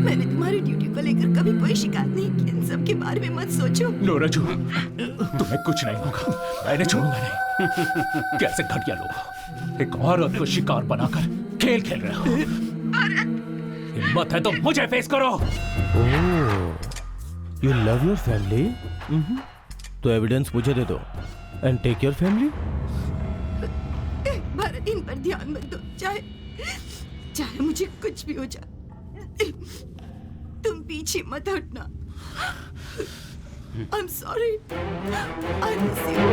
मैंने तुम्हारी ड्यूटी को लेकर कभी कोई शिकायत नहीं की। इन सब के बारे में मत सोचो। नो रजू, तुम्हें कुछ नहीं होगा, मैंने छोड़ूंगा नहीं। कैसे घटिया लोग एक औरत को शिकार बनाकर खेल खेल रहे हो। हिम्मत है तो मुझे फेस करो। You love your family? तो एविडेंस मुझे दे दो and take your family. Bharat, इन पर ध्यान मत दो, चाहे मुझे कुछ भी हो जाए। तुम पीछे मत हटना। I'm sorry. I miss you.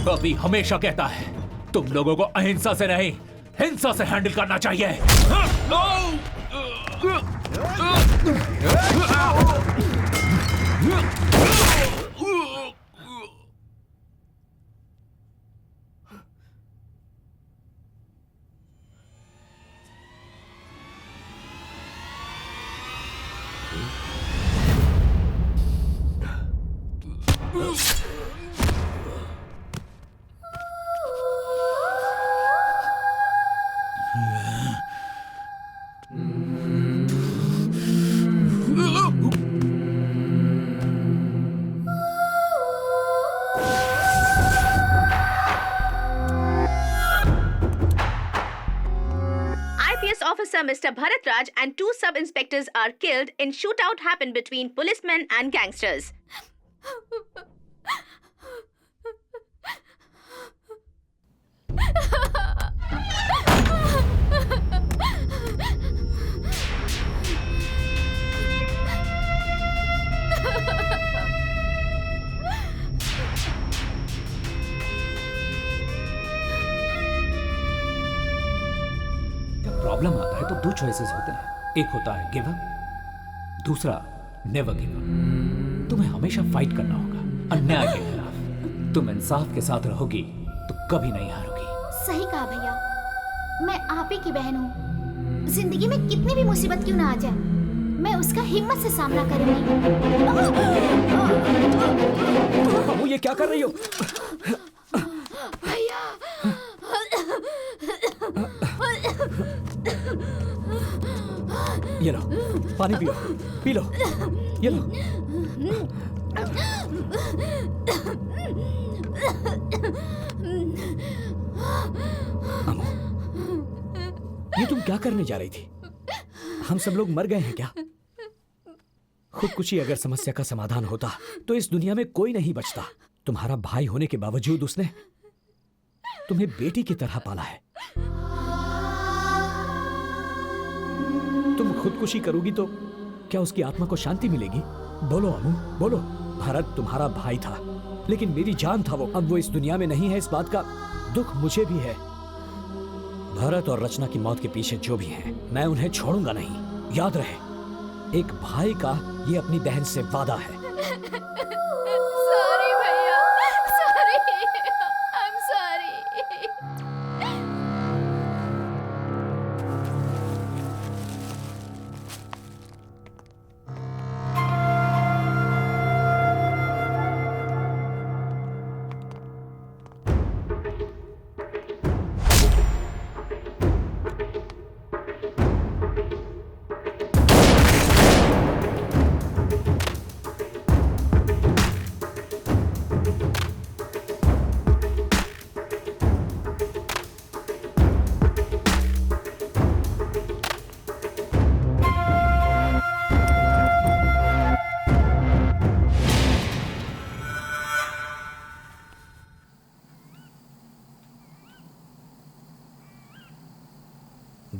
अभी हमेशा कहता है तुम लोगों को अहिंसा से नहीं हिंसा से हैंडल करना चाहिए। Officer Mr. Bharatraj and 2 sub-inspectors are killed in shootout happened between policemen and gangsters. Problem आता है तो 2 चॉइसेस होते हैं। एक होता है गिव अप, दूसरा नेवर गिव अप। तुम्हें हमेशा फाइट करना होगा अन्याय के खिलाफ। तुम इंसाफ के साथ रहोगी तो कभी नहीं हारोगी। सही कहा भैया, मैं आप ही की बहन हूँ। जिंदगी में कितनी भी मुसीबत क्यों ना आ जाए, मैं उसका हिम्मत से सामना करूंगी। अम्मू, ये क्या कर रही हो? भैया, ये लो, पानी पियो, पी लो, ये लो। अम्मू, ये तुम क्या करने जा रही थी? हम सब लोग मर गए हैं क्या? खुदकुशी अगर समस्या का समाधान होता तो इस दुनिया में कोई नहीं बचता। तुम्हारा भाई होने के बावजूद उसने तुम्हें बेटी की तरह पाला है। तुम खुदकुशी करोगी तो क्या उसकी आत्मा को शांति मिलेगी? बोलो अम्मू, बोलो। भरत तुम्हारा भाई था, लेकिन मेरी जान था वो। अब वो इस दुनिया में नहीं है, इस बात का दुख मुझे भी है। भरत और रचना की मौत के पीछे जो भी है, मैं उन्हें छोड़ूंगा नहीं। याद रहे, एक भाई का ये अपनी बहन से वादा है। सॉरी भैया, sorry, I am sorry.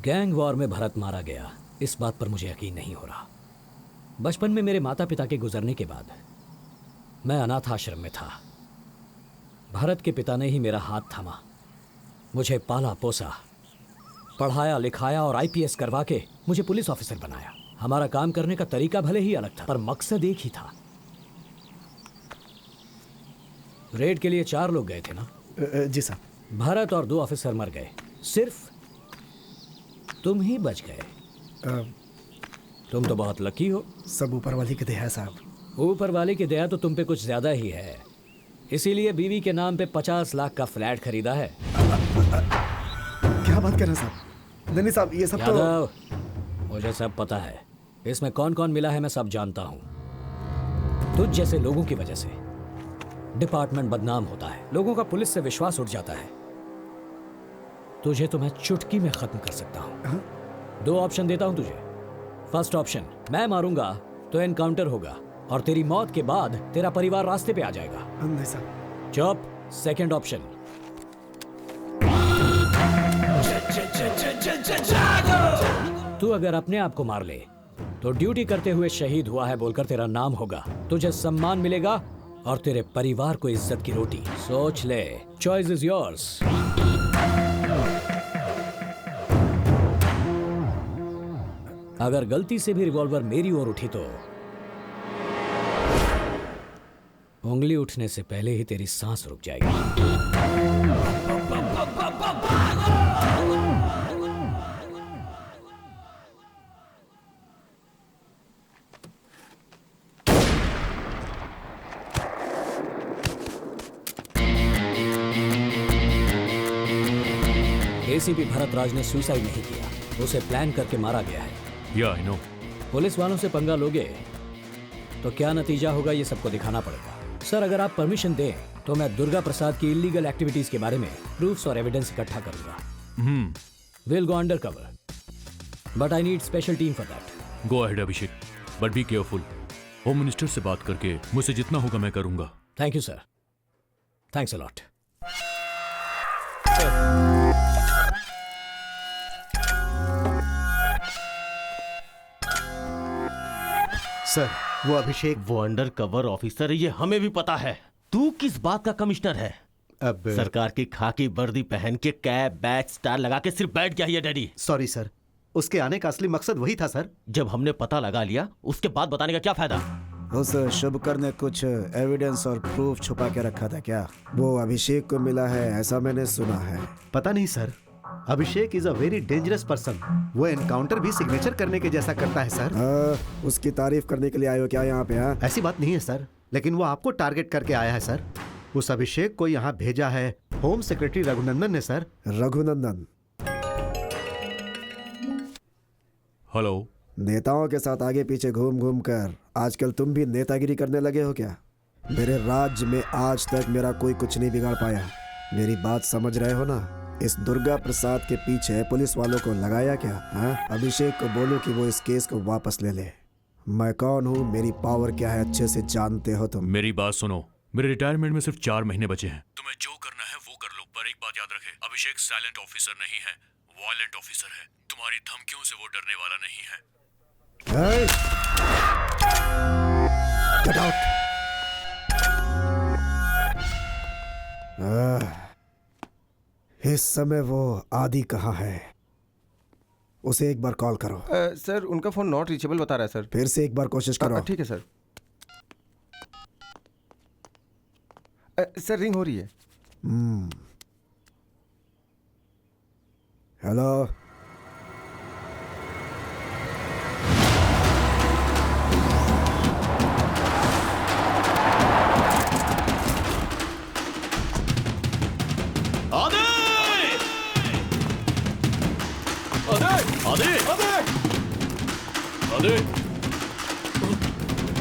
Gang war में भरत मारा गया, इस बात पर मुझे यकीन नहीं हो रहा। बचपन में मेरे माता पिता के गुजरने के बाद मैं अनाथ आश्रम में था। भरत के पिता ने ही मेरा हाथ थामा, मुझे पाला पोसा, पढ़ाया लिखाया और आईपीएस करवा के मुझे पुलिस ऑफिसर बनाया। हमारा काम करने का तरीका भले ही अलग था, पर मकसद एक ही था। रेड के लिए 4 लोग गए थे ना? जी साहब। भरत और 2 ऑफिसर मर गए, सिर्फ तुम ही बच गए। तुम तो बहुत लकी हो। सब ऊपर वाले की दया है साहब। ऊपर वाले की दया तो तुम पे कुछ ज्यादा ही है, इसीलिए बीवी के नाम पे 50 लाख का फ्लैट खरीदा है। क्या बात कर रहे हैं साहब? नहीं साहब, ये सब यादव, मुझे सब पता है। इसमें कौन कौन मिला है मैं सब जानता हूं। तुझ जैसे लोगों की वजह से डिपार्टमेंट बदनाम होता है, लोगों का पुलिस से विश्वास उठ जाता है। तुझे तो मैं चुटकी में खत्म कर सकता हूं। 2 ऑप्शन देता हूं तुझे। फर्स्ट ऑप्शन, मैं मारूंगा तो एनकाउंटर होगा और तेरी मौत के बाद तेरा परिवार रास्ते पे आ जाएगा। नहीं साहब। चुप। सेकंड ऑप्शन, तू अगर अपने आप को मार ले तो ड्यूटी करते हुए शहीद हुआ है बोलकर तेरा नाम होगा, तुझे सम्मान मिलेगा और तेरे परिवार को इज्जत की रोटी। सोच ले, चॉइस इज योर्स। अगर गलती से भी रिवॉल्वर मेरी ओर उठी तो उंगली उठने से पहले ही तेरी सांस रुक जाएगी। एसीपी भरत राज ने सुसाइड नहीं किया, उसे प्लान करके मारा गया है। या आई नो। पुलिस वालों से पंगा लोगे तो क्या नतीजा होगा ये सबको दिखाना पड़ेगा। सर, अगर आप परमिशन दें तो मैं दुर्गा प्रसाद की इलीगल एक्टिविटीज के बारे में प्रूफ्स और एविडेंस इकट्ठा करूंगा। Will go under cover, but I need special team for that. Go ahead Abhishek, but be careful. Home minister से बात करके मुझसे जितना होगा मैं करूंगा। Thank you sir, thanks a lot. Sir, वो अभिषेक, वो अंडर कवर ऑफिसर है, ये हमें भी पता है। तू किस बात का कमिश्नर है? अब सरकार की खाकी वर्दी पहन के कैप बैच स्टार लगा के सिर्फ बैठ गया है डैडी। सॉरी सर, उसके आने का असली मकसद वही था सर। जब हमने पता लगा लिया उसके बाद बताने का क्या फायदा? उस शुभकर ने कुछ एविडेंस और प्रूफ छुपा के रखा था क्या? वो अभिषेक को मिला है ऐसा मैंने सुना है। पता नहीं sir, Abhishek is a very dangerous person. वो एनकाउंटर भी सिग्नेचर करने के जैसा करता है सर। उसकी तारीफ करने के लिए आए हो क्या यहाँ पे? हाँ, ऐसी बात नहीं है सर, लेकिन वो आपको टारगेट करके आया है सर। उस अभिषेक को यहाँ भेजा है होम सेक्रेटरी रघुनंदन ने सर। रघुनंदन? हेलो। नेताओं के साथ आगे पीछे घूम घूम कर आजकल तुम भी नेतागिरी करने लगे हो क्या? मेरे राज्य में आज तक मेरा कोई कुछ नहीं बिगाड़ पाया। मेरी बात समझ रहे हो ना? इस दुर्गा प्रसाद के पीछे पुलिस वालों को लगाया क्या? अभिषेक को बोलो कि वो इस केस को वापस ले ले। मैं कौन हूँ, मेरी पावर क्या है, अच्छे से जानते हो तुम। मेरी बात सुनो, मेरे रिटायरमेंट में सिर्फ 4 महीने बचे हैं। तुम्हें जो करना है वो कर लो, पर एक बात याद रखे, अभिषेक साइलेंट ऑफिसर नहीं है, वायलेंट ऑफिसर है। तुम्हारी धमकियों से वो डरने वाला नहीं है। Get out! इस समय वो आदि कहाँ है? उसे एक बार कॉल करो। सर उनका फोन नॉट रीचेबल बता रहा है सर। फिर से एक बार कोशिश करो। ठीक है सर। सर रिंग हो रही है। हेलो।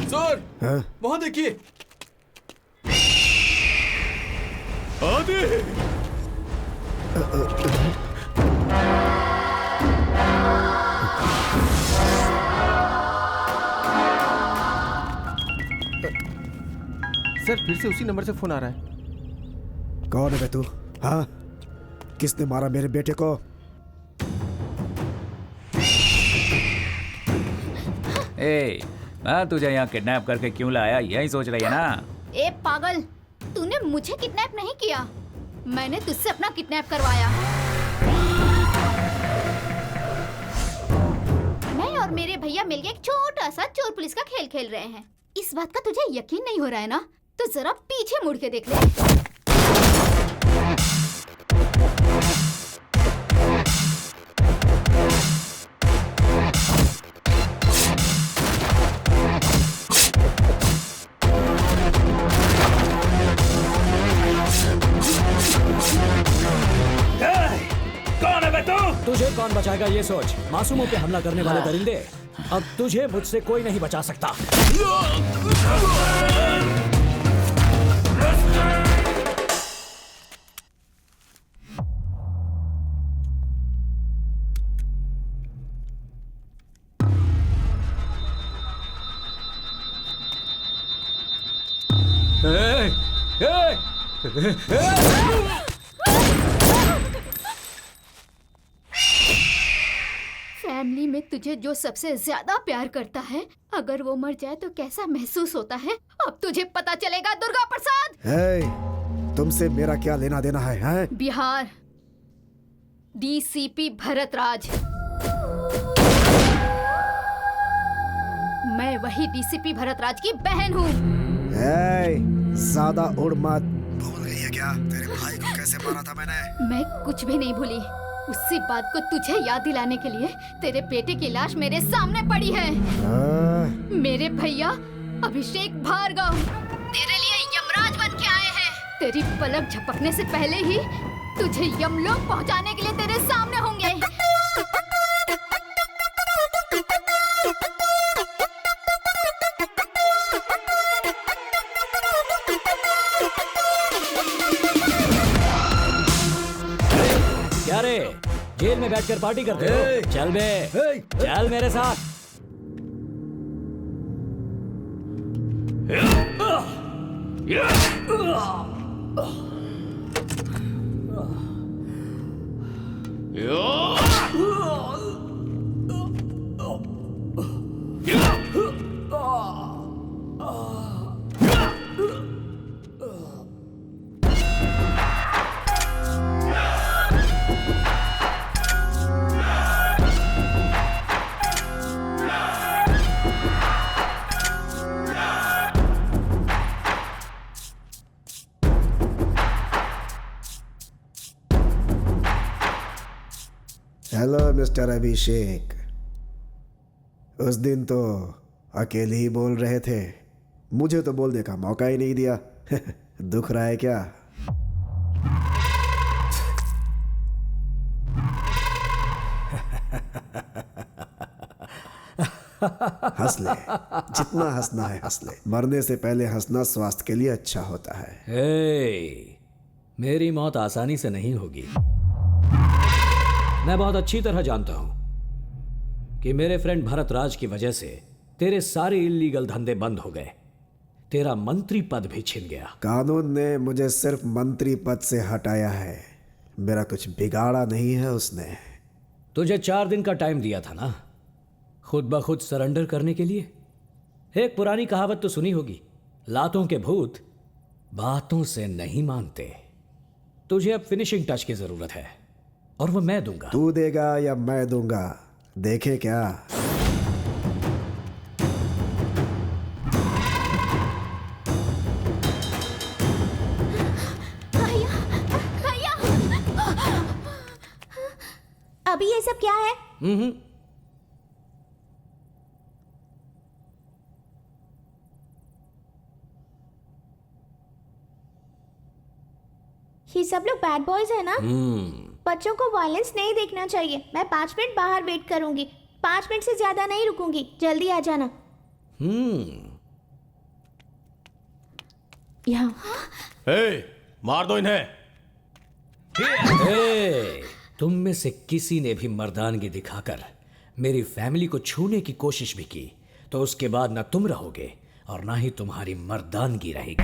सर वहां देखिए। आदि सर फिर से उसी नंबर से फोन आ रहा है। कौन है बे तू? हाँ, किसने मारा मेरे बेटे को? ए, मैं तुझे यहाँ किडनैप करके क्यों लाया, यही सोच रही है ना? ए पागल, तूने मुझे किडनैप नहीं किया, मैंने तुझसे अपना किडनैप करवाया। मैं और मेरे भैया मिलके एक छोटा सा चोर पुलिस का खेल खेल रहे हैं। इस बात का तुझे यकीन नहीं हो रहा है ना? तो जरा पीछे मुड़ के देख ले। तुझे कौन बचाएगा ये सोच। मासूमों पे हमला करने वाले दरिंदे, अब तुझे मुझसे कोई नहीं बचा सकता। फैमिली में तुझे जो सबसे ज्यादा प्यार करता है, अगर वो मर जाए तो कैसा महसूस होता है, अब तुझे पता चलेगा दुर्गा प्रसाद। तुमसे मेरा क्या लेना देना है? बिहार डीसीपी भरत राज। मैं वही डीसीपी भरत राज की बहन हूँ। ज्यादा उड़ मत। भूल गई है क्या तेरे भाई को कैसे मारा था मैंने? मैं कुछ भी नहीं भूली। उसी बात को तुझे याद दिलाने के लिए तेरे बेटे की लाश मेरे सामने पड़ी है। मेरे भैया अभिषेक भार्गव तेरे लिए यमराज बन के आए हैं। तेरी पलक झपकने से पहले ही तुझे यमलोक पहुंचाने के लिए तेरे सामने होंगे। क्या रे, जेल में बैठकर पार्टी करते हो? चल बे, चल मेरे साथ। हेलो मिस्टर अभिषेक। उस दिन तो अकेले ही बोल रहे थे, मुझे तो बोलने का मौका ही नहीं दिया। दुख रहा है क्या? हंस ले, जितना हंसना है हंस ले। मरने से पहले हंसना स्वास्थ्य के लिए अच्छा होता है। मेरी मौत आसानी से नहीं होगी। मैं बहुत अच्छी तरह जानता हूं कि मेरे फ्रेंड भरत राज की वजह से तेरे सारे इल्लीगल धंधे बंद हो गए, तेरा मंत्री पद भी छिन गया। कानून ने मुझे सिर्फ मंत्री पद से हटाया है, मेरा कुछ बिगाड़ा नहीं है उसने। तुझे 4 दिन का टाइम दिया था ना, खुद ब खुद सरेंडर करने के लिए। एक पुरानी कहावत तो सुनी होगी, लातों के भूत बातों से नहीं मानते। तुझे अब फिनिशिंग टच की जरूरत है और वो मैं दूंगा। तू देगा या मैं दूंगा, देखे क्या। अभी ये सब क्या है? ये सब लोग बैड बॉयज है ना? बच्चों को वायलेंस नहीं देखना चाहिए। मैं 5 मिनट बाहर वेट करूंगी। 5 मिनट से ज्यादा नहीं रुकूंगी। जल्दी आ जाना। यहाँ। मार दो इन्हें। तुम में से किसी ने भी मर्दानगी दिखाकर मेरी फैमिली को छूने की कोशिश भी की तो उसके बाद ना तुम रहोगे और ना ही तुम्हारी मर्दानगी रहेगी।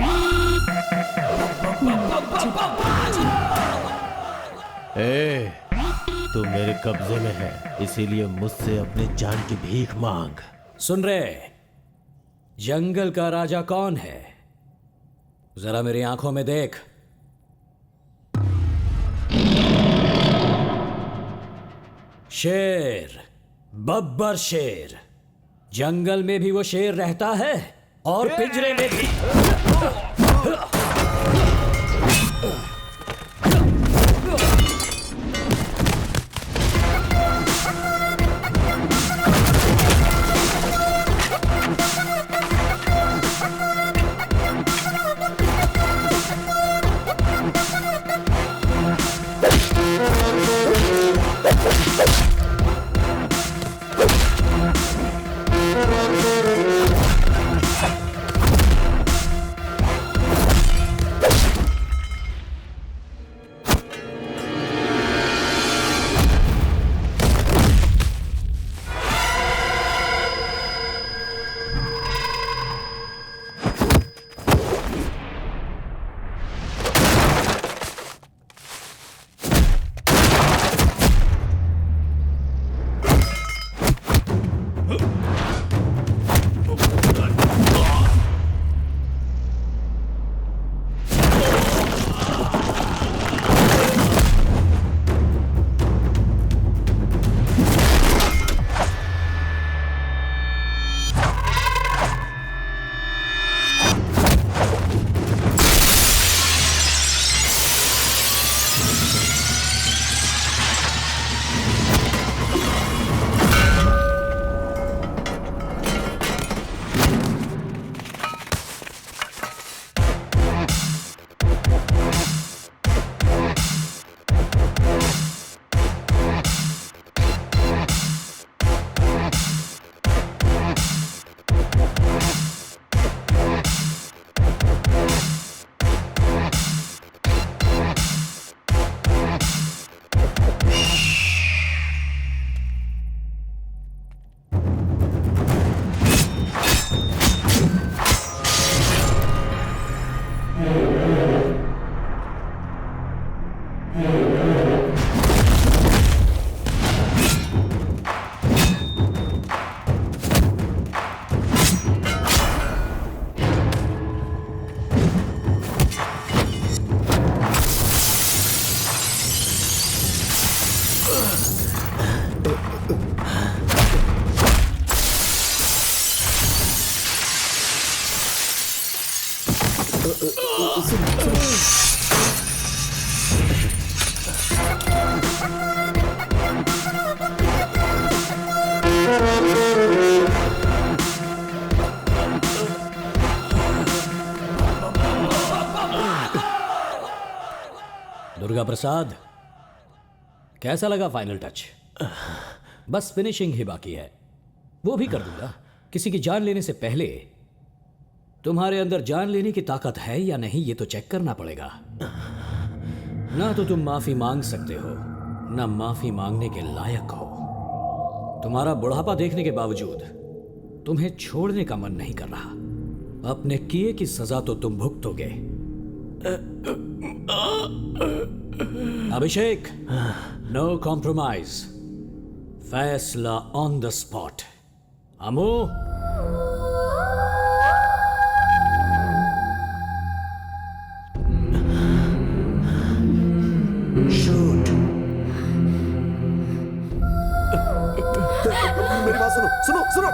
तू मेरे कब्जे में है, इसीलिए मुझसे अपनी जान की भीख मांग। सुन रहे, जंगल का राजा कौन है? जरा मेरी आंखों में देख। शेर, बब्बर शेर। जंगल में भी वो शेर रहता है और पिंजरे में भी। दुर्गा प्रसाद, कैसा लगा फाइनल टच? बस फिनिशिंग ही बाकी है, वो भी कर दूंगा। किसी की जान लेने से पहले तुम्हारे अंदर जान लेने की ताकत है या नहीं ये तो चेक करना पड़ेगा। ना तो तुम माफी मांग सकते हो, ना माफी मांगने के लायक हो। तुम्हारा बुढ़ापा देखने के बावजूद तुम्हें छोड़ने का मन नहीं कर रहा। अपने किए की सजा तो तुम भुगतोगे। अभिषेक, नो कॉम्प्रोमाइज, फैसला ऑन द स्पॉट। अमू, सुनो सुनो सुनो